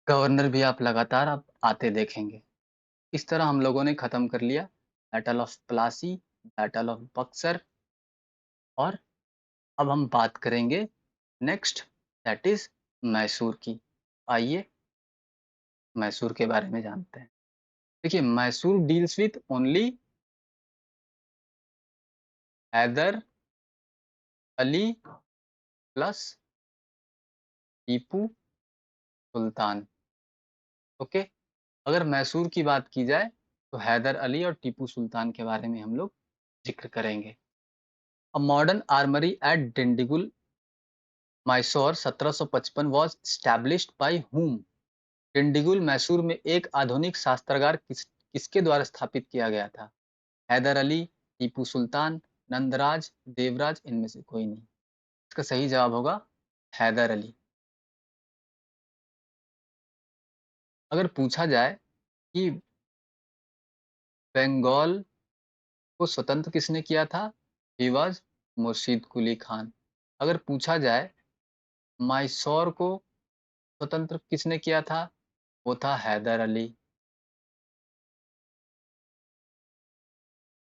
गवर्नर भी आप लगातार आप आते देखेंगे। इस तरह हम लोगों ने खत्म कर लिया battle of Plassey, battle of Buxar. और अब हम बात करेंगे नेक्स्ट, दैट इज मैसूर की। आइए मैसूर के बारे में जानते हैं। देखिए, Mysore deals with only Hyder Ali plus Tipu Sultan. Okay, अगर मैसूर की बात की जाए तो हैदर अली और टीपू सुल्तान के बारे में हम लोग जिक्र करेंगे। A modern armoury at Dindigul Mysore 1755 was established by whom? Dindigul Mysore में एक आधुनिक शस्त्रागार किसके द्वारा स्थापित किया गया था? हैदर अली, टीपू सुल्तान, नंदराज, देवराज, इनमें से कोई नहीं। इसका सही जवाब होगा हैदर अली। अगर पूछा जाए कि बंगाल को स्वतंत्र किसने किया था, ही वॉज मुर्शीद कुली खान। अगर पूछा जाए मैसूर को स्वतंत्र किसने किया था, वो था हैदर अली।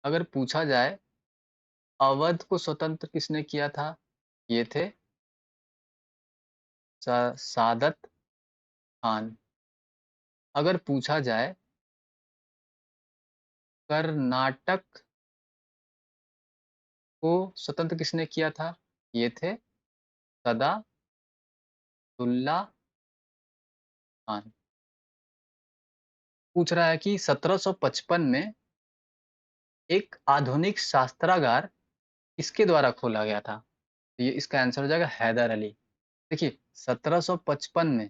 अगर पूछा जाए अवध को स्वतंत्र किसने किया था, ये थे सादत खान। अगर पूछा जाए कर्नाटक को स्वतंत्र किसने किया था, ये थे सदातुल्ला खान। पूछ रहा है कि 1755 में एक आधुनिक शस्त्रागार किसके द्वारा खोला गया था, तो ये इसका आंसर हो जाएगा हैदर अली। देखिए, 1755 में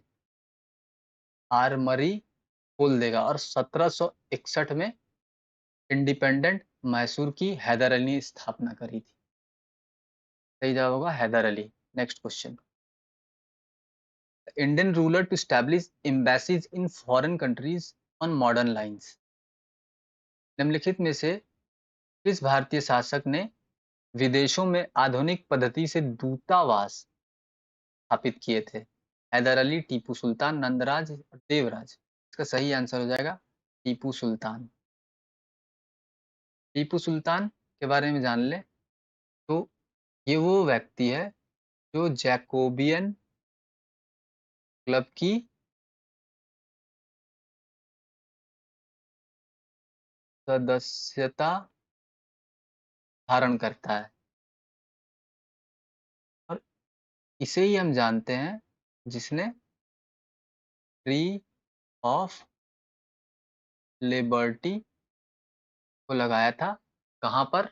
आर्मरी खोल देगा और 1761 में इंडिपेंडेंट मैसूर की हैदर अली ने स्थापना करी थी? सही जवाब होगा Hyder Ali. Next question. Indian ruler to establish embassies in foreign countries on modern lines. निम्नलिखित में से किस भारतीय शासक ने विदेशों में आधुनिक पद्धति से दूतावास स्थापित किए थे? हैदर अली, टीपू सुल्तान, नंदराज और देवराज। इसका सही आंसर हो जाएगा टीपू सुल्तान। टीपू सुल्तान के बारे में जान ले तो ये वो व्यक्ति है जो जैकोबियन क्लब की सदस्यता धारण करता है और इसे ही हम जानते हैं जिसने ट्री ऑफ लिबर्टी को लगाया था। कहाँ पर?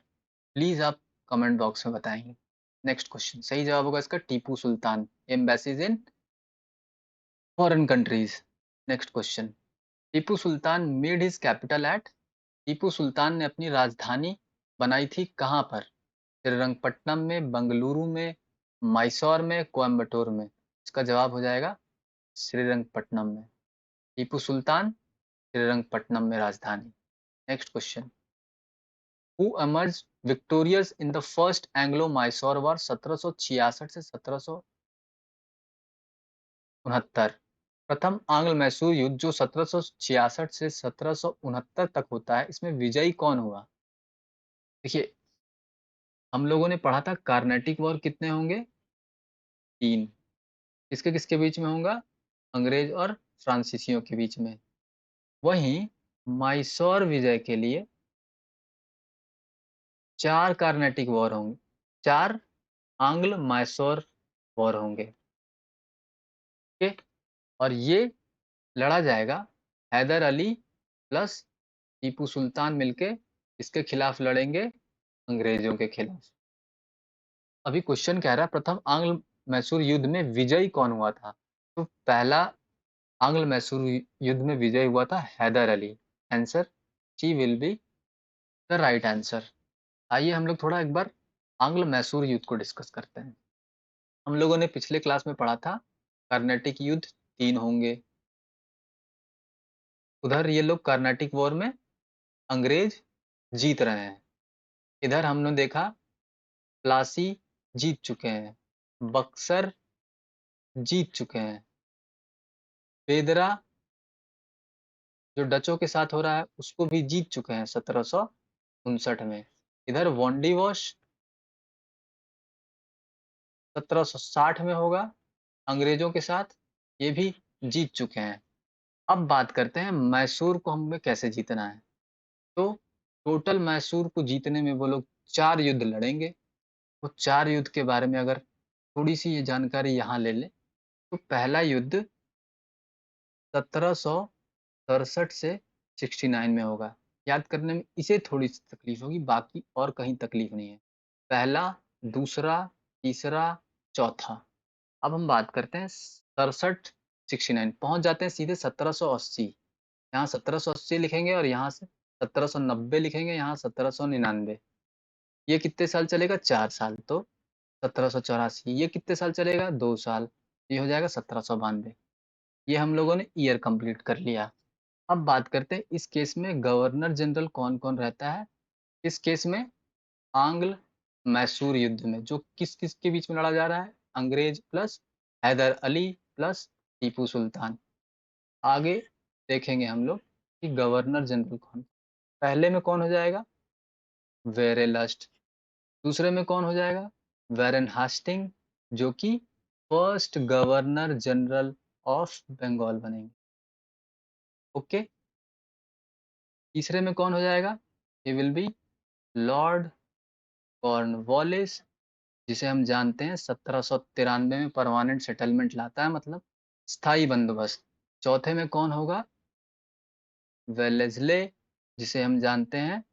प्लीज आप कमेंट बॉक्स में बताएंगे। Next question. सही जवाब होगा इसका Tipu Sultan, embassies in foreign countries. Next question. Tipu Sultan made his capital at. Tipu Sultan ने अपनी राजधानी बनाई थी कहाँ पर? श्रीरंगपट्टनम में, बंगलुरु में, मैसूर में, कोयम्बटूर में। इसका जवाब हो जाएगा श्रीरंगपट्टनम में। टीपू सुल्तान श्रीरंगपट्टनम में राजधानी। Next question. Who emerged victorious in the first Anglo-Mysore War 1766 से 1769? प्रथम आंग्ल मैसूर युद्ध जो 1766 से 1769 तक होता है, इसमें विजयी कौन हुआ? देखिए, हम लोगों ने पढ़ा था कार्नेटिक वॉर कितने होंगे? 3। किसके किसके बीच में होगा? अंग्रेज और फ्रांसीसियों के बीच में। वहीं मैसूर विजय के लिए 4 कार्नेटिक वॉर होंगे, 4 आंग्ल मैसूर वॉर होंगे। ठीक है? और ये लड़ा जाएगा हैदर अली प्लस टीपू सुल्तान मिलके इसके खिलाफ लड़ेंगे, अंग्रेजों के खिलाफ। अभी क्वेश्चन कह रहा है प्रथम आंग्ल मैसूर युद्ध में विजयी कौन हुआ था? तो पहला आंग्ल मैसूर युद्ध में विजयी हुआ था Hyder Ali. Answer C will be the right answer. आइए हम लोग थोड़ा एक बार आंग्ल मैसूर युद्ध को डिस्कस करते हैं। हम लोगों ने पिछले क्लास में पढ़ा था कर्नाटिक युद्ध 3 होंगे। उधर ये लोग कर्नाटिक वॉर में अंग्रेज जीत रहे हैं। इधर हमने देखा प्लासी जीत चुके हैं, बक्सर जीत चुके हैं, बेदरा जो डचों के साथ हो रहा है उसको भी जीत चुके हैं 1759 में। इधर वॉन्डिवॉश 1760 में होगा अंग्रेजों के साथ, ये भी जीत चुके हैं। अब बात करते हैं मैसूर को हमें कैसे जीतना है। तो टोटल मैसूर को जीतने में वो लोग 4 युद्ध लड़ेंगे। वो 4 युद्ध के बारे में अगर थोड़ी सी ये जानकारी यहाँ ले लें तो पहला युद्ध 1767 से 69 में होगा। याद करने में इसे थोड़ी सी तकलीफ होगी, बाकी और कहीं तकलीफ नहीं है। पहला, दूसरा, तीसरा, चौथा। अब हम बात करते हैं 67 69, पहुंच जाते हैं सीधे 1780। यहाँ 1780 लिखेंगे और यहाँ से 1790 लिखेंगे, यहाँ 1799। ये कितने साल चलेगा? 4 साल। तो 1784। ये कितने साल चलेगा? 2 साल। ये हो जाएगा 1792। ये हम लोगों ने ईयर कंप्लीट कर लिया। अब बात करते हैं इस केस में गवर्नर जनरल कौन कौन रहता है। इस केस में आंग्ल मैसूर युद्ध में जो किस किस के बीच में लड़ा जा रहा है, अंग्रेज प्लस हैदर अली प्लस टीपू सुल्तान। आगे देखेंगे हम लोग कि गवर्नर जनरल कौन। पहले में कौन हो जाएगा? वेरेलस्ट। दूसरे में कौन हो जाएगा? वेरन हास्टिंग, जो कि first governor general of Bengal बनेंगे। ओके। तीसरे में कौन हो जाएगा? He will be Lord Cornwallis, जिसे हम जानते हैं 1793 में परमानेंट सेटलमेंट लाता है, मतलब स्थायी बंदोबस्त। चौथे में कौन होगा? वेलेस्ले, जिसे हम जानते हैं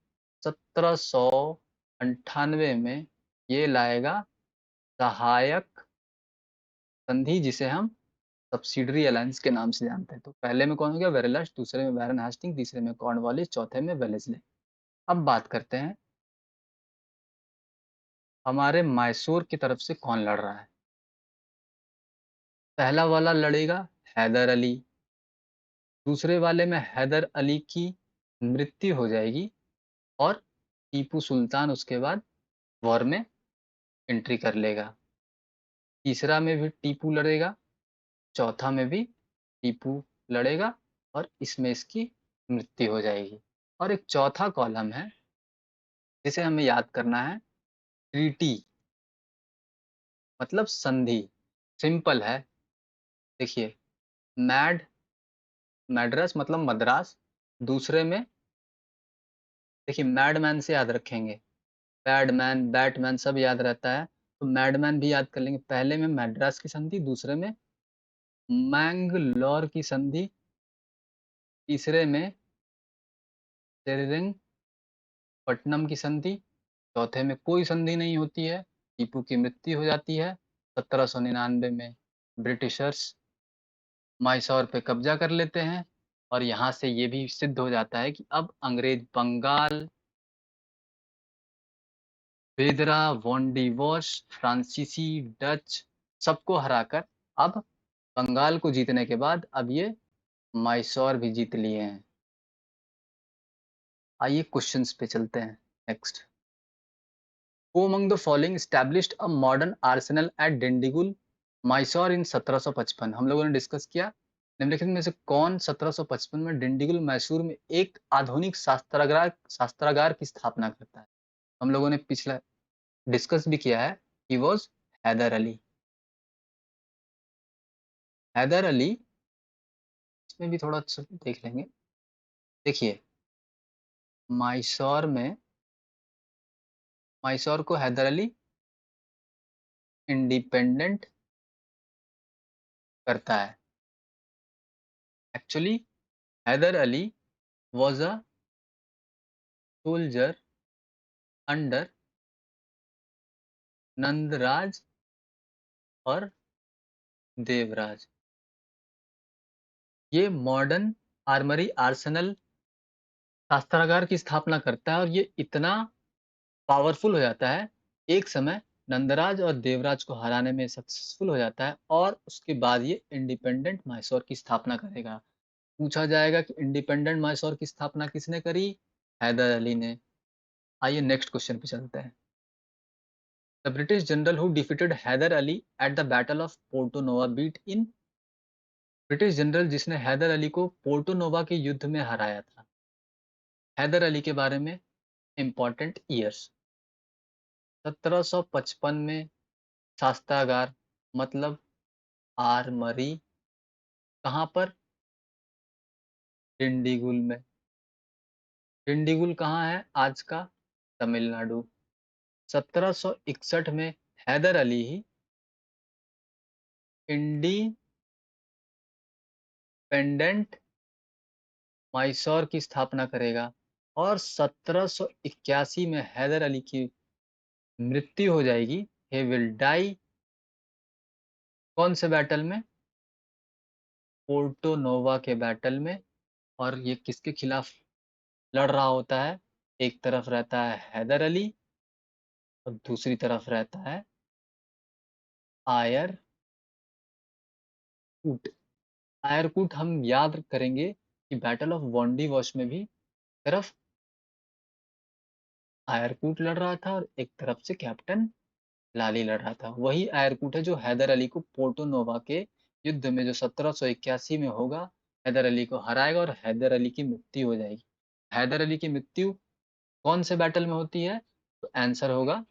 1798 में ये लाएगा सहायक संधि, जिसे हम सब्सिडरी अलायंस के नाम से जानते हैं। तो पहले में कौन हो गया? वेरेलस्ट, दूसरे में बैरन हास्टिंग, तीसरे में कॉर्नवालिस, चौथे में वेलेस्ले। अब बात करते हैं हमारे मैसूर की तरफ से कौन लड़ रहा है। पहला वाला लड़ेगा हैदर अली, दूसरे वाले में हैदर अली की मृत्यु हो जाएगी और टीपू सुल्तान उसके बाद वॉर में एंट्री कर लेगा। तीसरा में भी टीपू लड़ेगा, चौथा में भी टीपू लड़ेगा और इसमें इसकी मृत्यु हो जाएगी। और एक चौथा कॉलम है जिसे हमें याद करना है, ट्रीटी मतलब संधि। सिंपल है, देखिए, मैड मैड्रास मतलब मद्रास, दूसरे में देखिए मैडमैन से याद रखेंगे, पैडमैन बैटमैन सब याद रहता है, तो मैडमैन भी याद कर लेंगे। पहले में मैड्रास की संधि, दूसरे में मैंगलोर की संधि, तीसरे में पट्टनम की संधि, चौथे में कोई संधि नहीं होती है, टीपू की मृत्यु हो जाती है। 1799 में ब्रिटिशर्स मैसूर पे कब्जा कर लेते हैं और यहाँ से ये भी सिद्ध हो जाता है कि अब अंग्रेज बंगाल, बेदरा, वोंडीवोश, फ्रांसीसी, डच सबको हराकर अब बंगाल को जीतने के बाद अब ये मैसूर भी जीत लिए हैं। आइए क्वेश्चंस पे चलते हैं। Next, Who among the following established a modern arsenal at Dindigul, Mysore in 1755? हम लोगों ने डिस्कस किया निम्नलिखित में से कौन 1755 में डिंडीगुल मैसूर में एक आधुनिक शास्त्रागार की स्थापना करता है। हम लोगों ने पिछला डिस्कस भी किया है, ही वॉज हैदर अली। हैदर अली, इसमें भी थोड़ा सा देख लेंगे। देखिए, मैसूर मैसूर को हैदर अली इंडिपेंडेंट करता है। Actually Hyder Ali was a soldier under Nandaraj और देवराज। ये मॉडर्न आर्मरी आर्सेनल शस्त्रागार की स्थापना करता है और ये इतना पावरफुल हो जाता है, एक समय नंदराज और देवराज को हराने में सक्सेसफुल हो जाता है और उसके बाद ये इंडिपेंडेंट मैसूर की स्थापना करेगा। पूछा जाएगा कि इंडिपेंडेंट मैसूर की स्थापना किसने करी? हैदर अली ने। आइए नेक्स्ट क्वेश्चन पे चलते हैं। The British general who defeated Hyder Ali at the battle of Porto Novo beat in, British general जिसने हैदर अली को पोर्टो नोवा के युद्ध में हराया था। हैदर अली के बारे में इंपॉर्टेंट ईयर्स, 1755 में शास्त्रागार मतलब आर्मरी, कहाँ पर? डिंडीगुल में। डिंडीगुल कहाँ है? आज का तमिलनाडु। 1761 में हैदर अली ही इंडिपेंडेंट मैसूर की स्थापना करेगा और 1781 में हैदर अली की मृत्यु हो जाएगी। he will die कौन से बैटल में? पोर्टो नोवा के बैटल में। और ये किसके खिलाफ लड़ रहा होता है? एक तरफ रहता है हैदर अली और दूसरी तरफ रहता है आयर कूट। आयरकूट हम याद करेंगे कि बैटल ऑफ वॉन्डी वॉश में भी तरफ आयरकूट लड़ रहा था और एक तरफ से कैप्टन लाली लड़ रहा था। वही आयरकूट है जो हैदर अली को पोर्टो नोवा के युद्ध में जो 1781 में होगा, हैदर अली को हराएगा और हैदर अली की मृत्यु हो जाएगी। हैदर अली की मृत्यु कौन से बैटल में होती है? तो आंसर होगा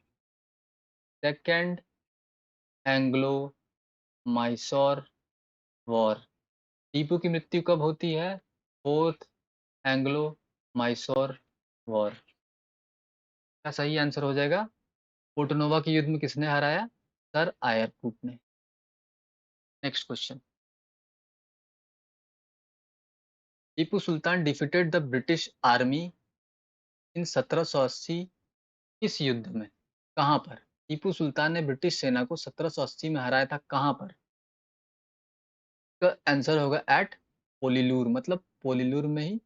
second Anglo Mysore war. Tipu की मृत्यु कब होती है? Fourth Anglo Mysore war. क्या सही आंसर हो जाएगा? पोर्टनोवा के युद्ध में किसने हराया? सर आयरकूट ने। Next question, Tipu Sultan defeated the British army इन 1780 किस युद्ध में? कहां पर टीपू सुल्तान ने ब्रिटिश सेना को 1780 में हराया था? कहां पर? का आंसर होगा एट पोलीलूर, मतलब पोलीलूर में ही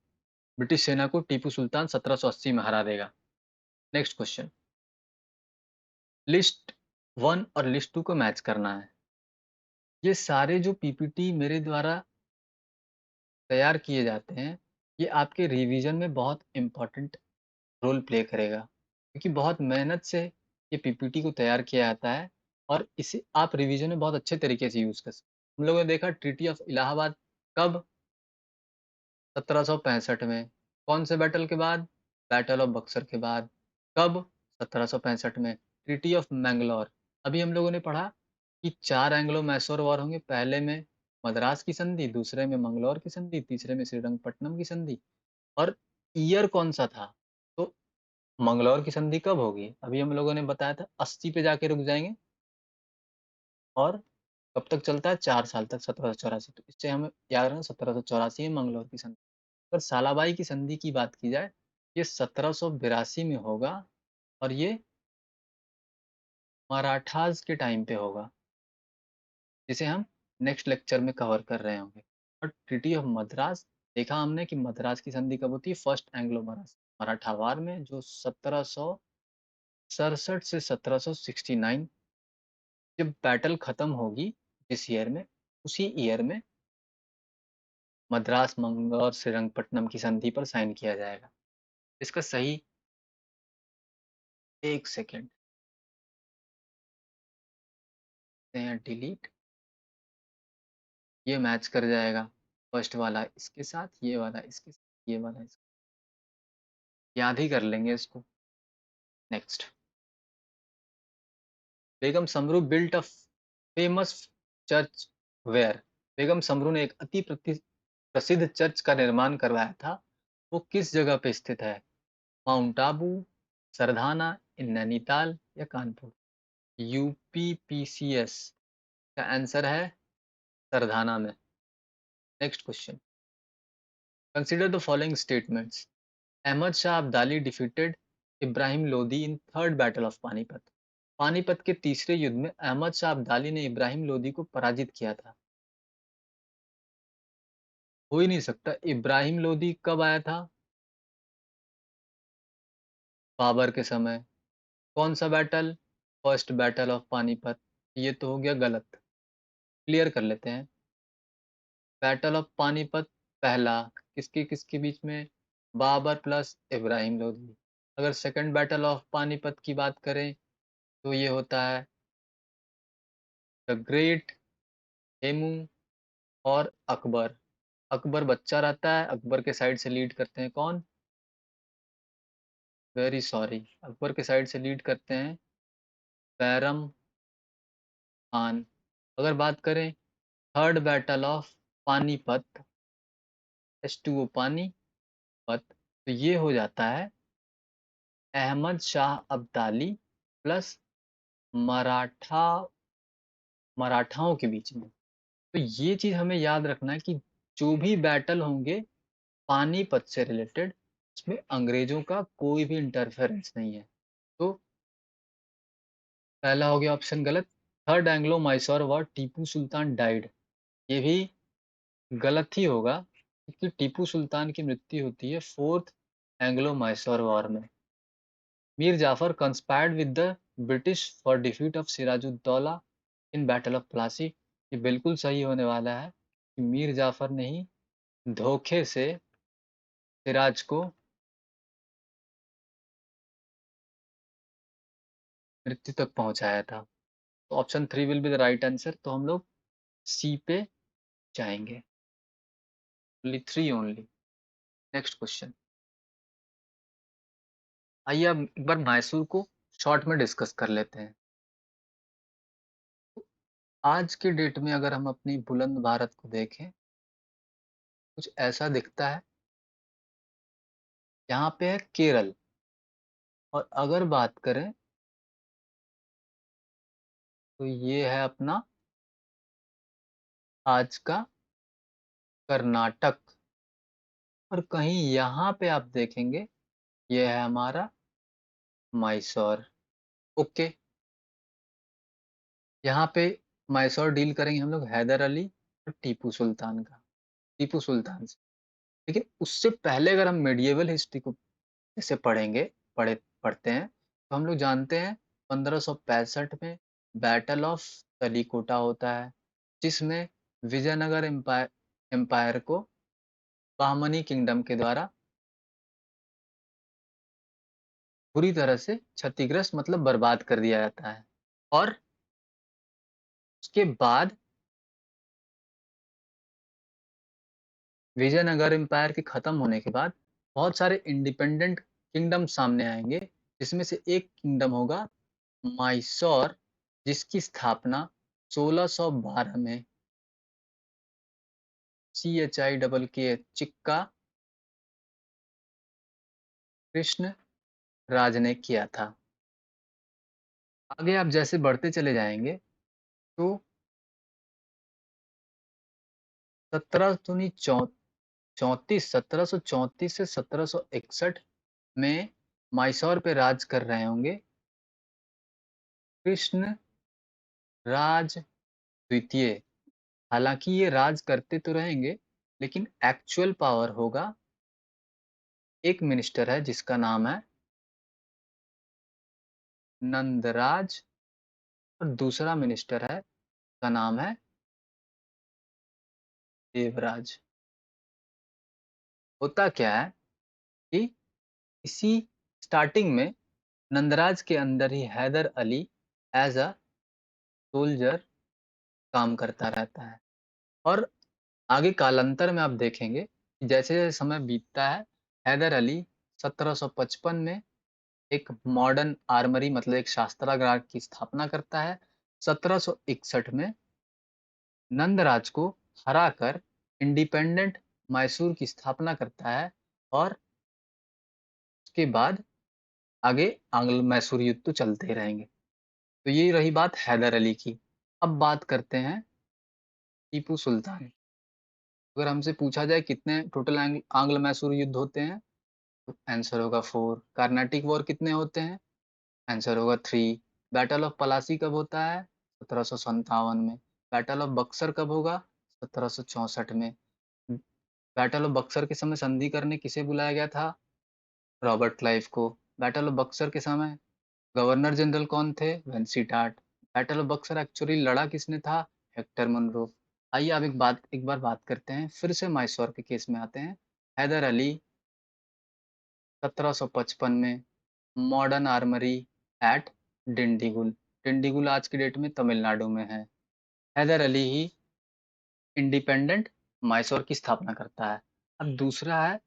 ब्रिटिश सेना को टीपू सुल्तान 1780 में हरा देगा। नेक्स्ट क्वेश्चन, लिस्ट 1 और लिस्ट 2 को मैच करना है। ये सारे जो पीपीटी मेरे द्वारा तैयार किए जाते हैं, ये आपके रिवीजन में बहुत इम्पोर्टेंट रोल प्ले करेगा, क्योंकि बहुत मेहनत से ये पीपीटी को तैयार किया जाता है और इसे आप रिवीजन में बहुत अच्छे तरीके से यूज़ कर सकते हैं। हम लोगों ने देखा ट्रीटी ऑफ इलाहाबाद कब? 1765 में। कौन से बैटल के बाद? बैटल ऑफ बक्सर के बाद। कब? 1765 में। Treaty of Mangalore. अभी हम लोगों ने पढ़ा कि 4 एंग्लो मैसूर वॉर होंगे, पहले में मद्रास की संधि, दूसरे में मंगलौर की संधि, तीसरे में श्रीरंगपट्टनम की संधि। और ईयर कौन सा था? तो मंगलौर की संधि कब होगी? अभी हम लोगों ने बताया था 80 पे जाके रुक जाएंगे और कब तक चलता है? 4 साल तक, 1784। तो इससे हमें याद रखना 1784 में मंगलौर की संधि। अगर सालाबाई की संधि की बात की जाए, ये 1782 में होगा और ये मराठास के टाइम पे होगा, जिसे हम नेक्स्ट लेक्चर में कवर कर रहे होंगे। और ट्रीटी ऑफ मद्रास देखा हमने कि मद्रास की संधि कब होती है? फर्स्ट एंग्लो मराठा वार में, जो 1767 से 1769, जब बैटल खत्म होगी जिस ईयर में, उसी ईयर में मद्रास मंगलौर श्रीरंगपट्टनम की संधि पर साइन किया जाएगा। इसका सही, एक सेकेंड डिलीट, ये मैच कर जाएगा फर्स्ट वाला इसके साथ, ये वाला इसके साथ, ये वाला इसके, याद ही कर लेंगे इसको। Next, Begum Samru built a famous church where. Begum Samru ने एक प्रसिद्ध चर्च का निर्माण करवाया था, वो किस जगह पे स्थित है? माउंट आबू, सरधाना, नैनीताल या कानपुर? यूपीपीसीएस का आंसर है सरधाना में। Next question, consider the following statements. Ahmad Shah Abdali defeated Ibrahim Lodi in third battle of Panipat. Panipat के तीसरे युद्ध में अहमद शाह अब्दाली ने इब्राहिम लोदी को पराजित किया था। हो ही नहीं सकता। इब्राहिम लोदी कब आया था? बाबर के समय। कौन सा battle? First battle of Panipat. ये तो हो गया गलत, क्लियर कर लेते हैं। बैटल ऑफ पानीपत पहला किसके किसके बीच में? बाबर प्लस इब्राहिम लोदी। अगर सेकंड बैटल ऑफ पानीपत की बात करें तो ये होता है द ग्रेट हेमू और अकबर। अकबर बच्चा रहता है, अकबर के साइड से लीड करते हैं कौन? वेरी सॉरी, अकबर के साइड से लीड करते हैं बैरम खान। अगर बात करें third battle of Panipat, H2O Panipat, तो ये हो जाता है अहमद शाह अब्दाली प्लस मराठा मराठाओं के बीच में। तो ये चीज हमें याद रखना है कि जो भी बैटल होंगे पानीपत से रिलेटेड, उसमें अंग्रेजों का कोई भी इंटरफेरेंस नहीं है। तो पहला हो गया ऑप्शन गलत। Third Anglo Mysore war Tipu Sultan died, ये भी गलत ही होगा, क्योंकि टीपू सुल्तान की मृत्यु होती है फोर्थ एंग्लो मैसूर वॉर में। Mir Jafar conspired with the British for defeat of Sirajuddaulah in battle of Plassey. ये बिल्कुल सही होने वाला है कि मीर जाफर ने ही धोखे से सिराज को मृत्यु तक पहुंचाया था। तो option 3 will be the right answer, तो हम लोग सी पे जाएंगे। Only 3 only. नेक्स्ट क्वेश्चन, आइए अब एक बार मैसूर को शॉर्ट में डिस्कस कर लेते हैं। आज के डेट में अगर हम अपनी बुलंद भारत को देखें, कुछ ऐसा दिखता है। यहाँ पे है केरल, और अगर बात करें तो ये है अपना आज का कर्नाटक। और कहीं यहाँ पे आप देखेंगे, ये है हमारा मैसूर। ओके, यहाँ पे मैसूर डील करेंगे हम लोग हैदर अली और टीपू सुल्तान से। लेकिन उससे पहले अगर हम मेडिएवल हिस्ट्री को जैसे पढ़ते हैं, तो हम लोग जानते हैं 1565 में बैटल ऑफ तलीकोटा होता है, जिसमें विजयनगर एम्पायर एम्पायर को बहमनी किंगडम के द्वारा बुरी तरह से क्षतिग्रस्त मतलब बर्बाद कर दिया जाता है। और उसके बाद विजयनगर एम्पायर के खत्म होने के बाद बहुत सारे इंडिपेंडेंट किंगडम सामने आएंगे, जिसमें से एक किंगडम होगा माइसोर, जिसकी स्थापना 1612 में चिक्का कृष्ण राज ने किया था। आगे आप जैसे बढ़ते चले जाएंगे तो 1734 से 1761 में माइसोर पे राज कर रहे होंगे कृष्ण राज द्वितीय। हालांकि ये राज करते तो रहेंगे, लेकिन एक्चुअल पावर होगा, एक मिनिस्टर है जिसका नाम है नंदराज, और दूसरा मिनिस्टर है का नाम है देवराज। होता क्या है कि इसी स्टार्टिंग में नंदराज के अंदर ही Haider Ali as a soldier काम करता रहता है। और आगे कालांतर में आप देखेंगे कि जैसे-जैसे समय बीतता है, हैदर अली 1755 में एक मॉडर्न आर्मरी मतलब एक शस्त्रागार की स्थापना करता है। 1761 में नंदराज को हराकर इंडिपेंडेंट मैसूर की स्थापना करता है, और उसके बाद आगे आंग्ल मैसूर युद्ध तो चलते ही रहेंगे। तो ये रही बात हैदर अली की। अब बात करते हैं टीपू सुल्तान। अगर हमसे पूछा जाए कितने टोटल आंग्ल मैसूर युद्ध होते हैं, तो आंसर होगा 4। कार्नाटिक वॉर कितने होते हैं, आंसर होगा 3। बैटल ऑफ पलासी कब होता है, 1757 में। बैटल ऑफ बक्सर कब होगा, 1764 में। बैटल ऑफ बक्सर के समय संधि करने किसे बुलाया गया था, रॉबर्ट क्लाइव को। बैटल ऑफ बक्सर के समय गवर्नर जनरल कौन थे, वेंसीटाट। बैटल ऑफ बक्सर एक्चुअली लड़ा किसने था, हेक्टर मनरो। आइए अब एक बार बात करते हैं, फिर से मैसूर के केस में आते हैं। हैदर अली 1755 में modern armoury at Dindigul. Dindigul आज की डेट में तमिलनाडु में है। हैदर अली ही इंडिपेंडेंट मैसूर की स्थापना करता है। अब दूसरा है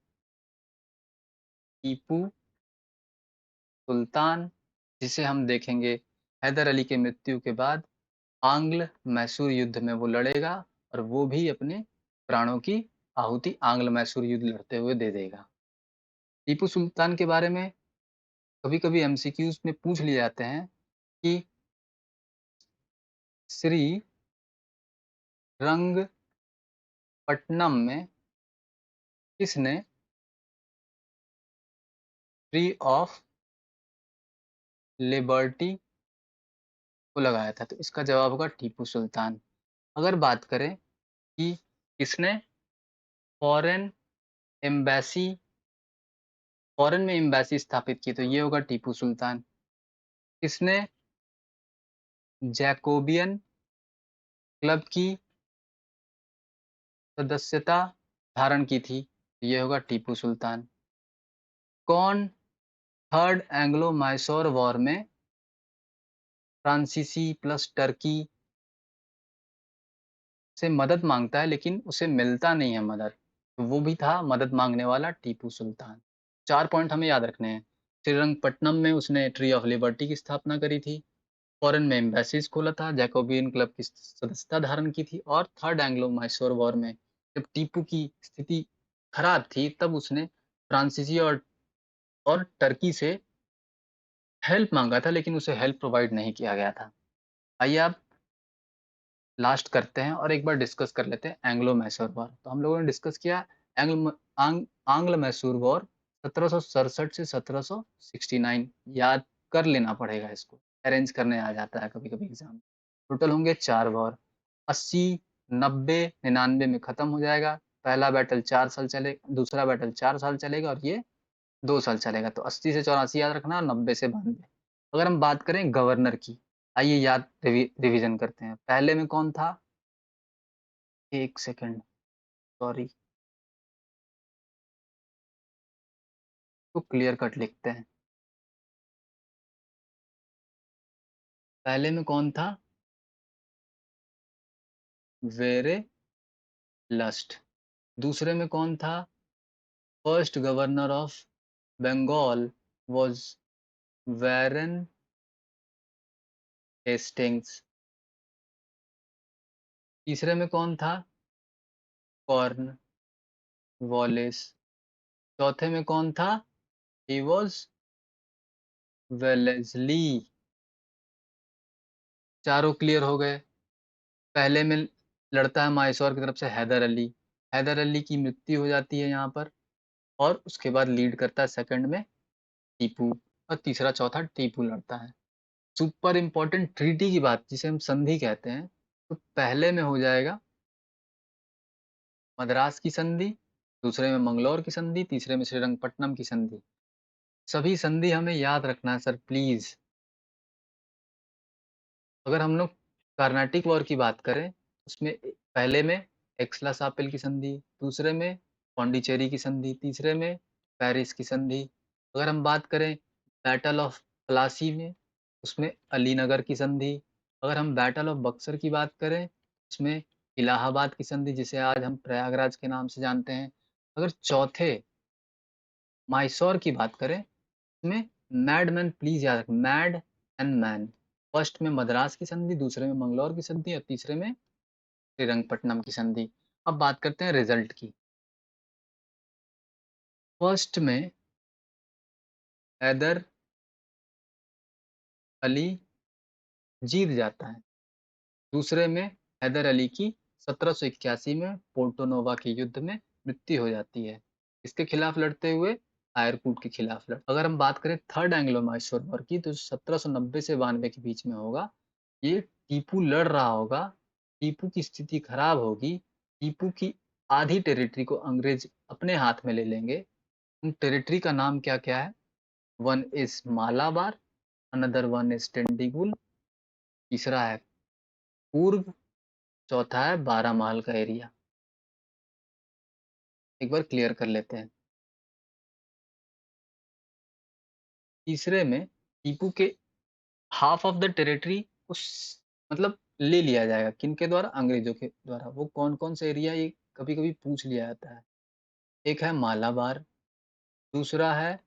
टीपू सुल्तान, जिसे हम देखेंगे हैदर अली की मृत्यु के बाद आंग्ल मैसूर युद्ध में वो लड़ेगा, और वो भी अपने प्राणों की आहुति आंग्ल मैसूर युद्ध लड़ते हुए दे देगा। टीपू सुल्तान के बारे में कभी-कभी एमसीक्यूज में पूछ लिए जाते हैं कि श्री रंगपट्टनम में किसने ट्री ऑफ लिबर्टी को लगाया था, तो इसका जवाब होगा टीपू सुल्तान। अगर बात करें कि किसने फॉरेन एम्बेसी फॉरेन में एम्बेसी स्थापित की, तो ये होगा टीपू सुल्तान। किसने जैकोबियन क्लब की सदस्यता धारण की थी, ये होगा टीपू सुल्तान। कौन थर्ड एंग्लो मैसूर वॉर में फ्रांसीसी प्लस टर्की से मदद मांगता है, लेकिन उसे मिलता नहीं है मदद, तो वो भी था मदद मांगने वाला टीपू सुल्तान। 4 पॉइंट हमें याद रखने हैं। श्रीरंगपट्टनम में उसने ट्री ऑफ लिबर्टी की स्थापना करी थी, फॉरेन में एम्बेसीज खोला था, जैकोबियन क्लब की सदस्यता धारण की थी, और थर्ड एंग्लो मैसूर वॉर में जब टीपू की स्थिति खराब थी, तब उसने फ्रांसीसी और टर्की से हेल्प मांगा था, लेकिन उसे हेल्प प्रोवाइड नहीं किया गया था। आइए आप लास्ट करते हैं और एक बार डिस्कस कर लेते हैं एंग्लो मैसूर वॉर। तो हम लोगों ने डिस्कस किया आंग्ल मैसूर वॉर 1767 से 1769। याद कर लेना पड़ेगा, इसको अरेंज करने आ जाता है कभी कभी एग्जाम। टोटल होंगे 4 वॉर, 80, 90, 99 में खत्म हो जाएगा, पहला बैटल 4 साल चले, दूसरा बैटल 4 साल चलेगा और ये 2 साल चलेगा। तो 80 से 84 याद रखना, 90 से 92। अगर हम बात करें गवर्नर की, आइए याद रिवीजन करते हैं। पहले में कौन था? एक सेकंड, सॉरी, तो क्लियर कट लिखते हैं। पहले में कौन था? Verelst. दूसरे में कौन था? First governor of Bengal was Warren Hastings. तीसरे में कौन था? Cornwallis. चौथे में कौन था? He was Wellesley. चारों क्लियर हो गए। पहले में लड़ता है माइसौर की तरफ से हैदर अली। हैदर अली की मृत्यु हो जाती है यहाँ पर, और उसके बाद लीड करता है सेकंड में टीपू, और तीसरा चौथा टीपू लड़ता है। सुपर इंपॉर्टेंट ट्रीटी की बात जिसे हम संधि कहते हैं, तो पहले में हो जाएगा मद्रास की संधि, दूसरे में मंगलौर की संधि, तीसरे में श्रीरंगपट्टनम की संधि। सभी संधि हमें याद रखना है सर, प्लीज। अगर हम लोग कर्नाटिक वॉर की बात करें, उसमें पहले में एक्सला सापिल की संधि, दूसरे में पौंडीचेरी की संधि, तीसरे में पेरिस की संधि। अगर हम बात करें बैटल ऑफ प्लासी में, उसमें अलीनगर की संधि। अगर हम बैटल ऑफ बक्सर की बात करें, उसमें इलाहाबाद की संधि, जिसे आज हम प्रयागराज के नाम से जानते हैं। अगर चौथे माइसौर की बात करें, इसमें मैडमैन, प्लीज याद रखें, मैड एंड मैन। फर्स्ट में मद्रास की संधि, दूसरे में मंगलौर की संधि, और तीसरे में श्रीरंगपट्टनम की संधि। अब बात करते हैं रिजल्ट की। फर्स्ट में हैदर अली जीत जाता है। दूसरे में हैदर अली की 1781 में पोर्टो नोवा के युद्ध में मृत्यु हो जाती है। इसके खिलाफ लड़ते हुए आयरकूट के खिलाफ अगर हम बात करें थर्ड एंग्लो माइसोर वॉर की, तो 1790 से 92 के बीच में होगा। ये टीपू लड़ रहा होगा, टीपू की स्थिति खराब होगी, टीपू की आधी टेरिटरी को अंग्रेज अपने हाथ में ले लेंगे। उन टेरिटरी का नाम क्या क्या है? One is Malabar, another one is Dindigul, तीसरा है कूर्ग, चौथा है बारामहल का एरिया। एक बार क्लियर कर लेते हैं। तीसरे में टीपू के हाफ ऑफ द टेरिटरी उस मतलब ले लिया जाएगा, किनके द्वारा? अंग्रेजों के द्वारा। वो कौन कौन सा एरिया, ये कभी कभी पूछ लिया जाता है। एक है मालाबार, दूसरा है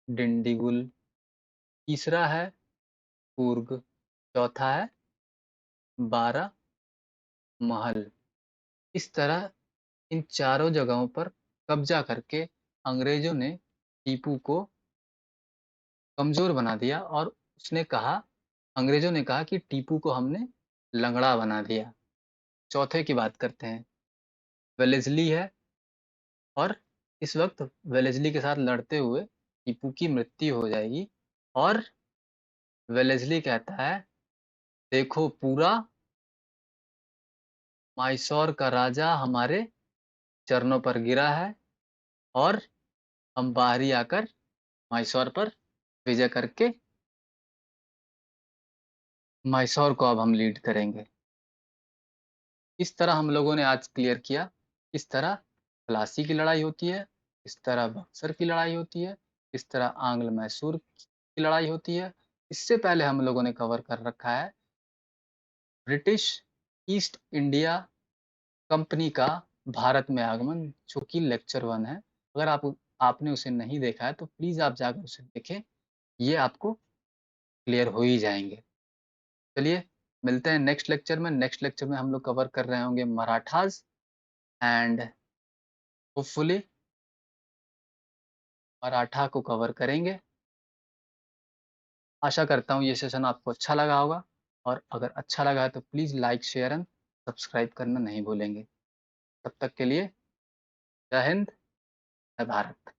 डिंडीगुल, तीसरा है कूर्ग, चौथा है बारह महल। इस तरह इन चारों जगहों पर कब्जा करके अंग्रेजों ने टीपू को कमजोर बना दिया, और उसने कहा, अंग्रेजों ने कहा कि टीपू को हमने लंगड़ा बना दिया। चौथे की बात करते हैं। वेलेस्ली है, और इस वक्त वेलेस्ली के साथ लड़ते हुए टीपू की मृत्यु हो जाएगी, और वेलेस्ली कहता है, देखो पूरा माइसौर का राजा हमारे चरणों पर गिरा है, और हम बाहरी आकर माइसौर पर विजय करके माइसौर को अब हम लीड करेंगे। इस तरह हम लोगों ने आज क्लियर किया किस तरह प्लासी की लड़ाई होती है, किस तरह बक्सर की लड़ाई होती है, किस तरह आंग्ल मैसूर की लड़ाई होती है। इससे पहले हम लोगों ने कवर कर रखा है ब्रिटिश ईस्ट इंडिया कंपनी का भारत में आगमन, जो कि लेक्चर 1 है। अगर आपने उसे नहीं देखा है तो प्लीज़ आप जाकर उसे देखें, ये आपको क्लियर हो ही जाएंगे। चलिए मिलते हैं नेक्स्ट लेक्चर में। नेक्स्ट लेक्चर में हम लोग कवर कर रहे होंगे मराठास, एंड होपफुली मराठा को कवर करेंगे। आशा करता हूँ ये सेशन आपको अच्छा लगा होगा, और अगर अच्छा लगा है तो please like, share and subscribe करना नहीं भूलेंगे। तब तक के लिए जय हिंद, जय भारत।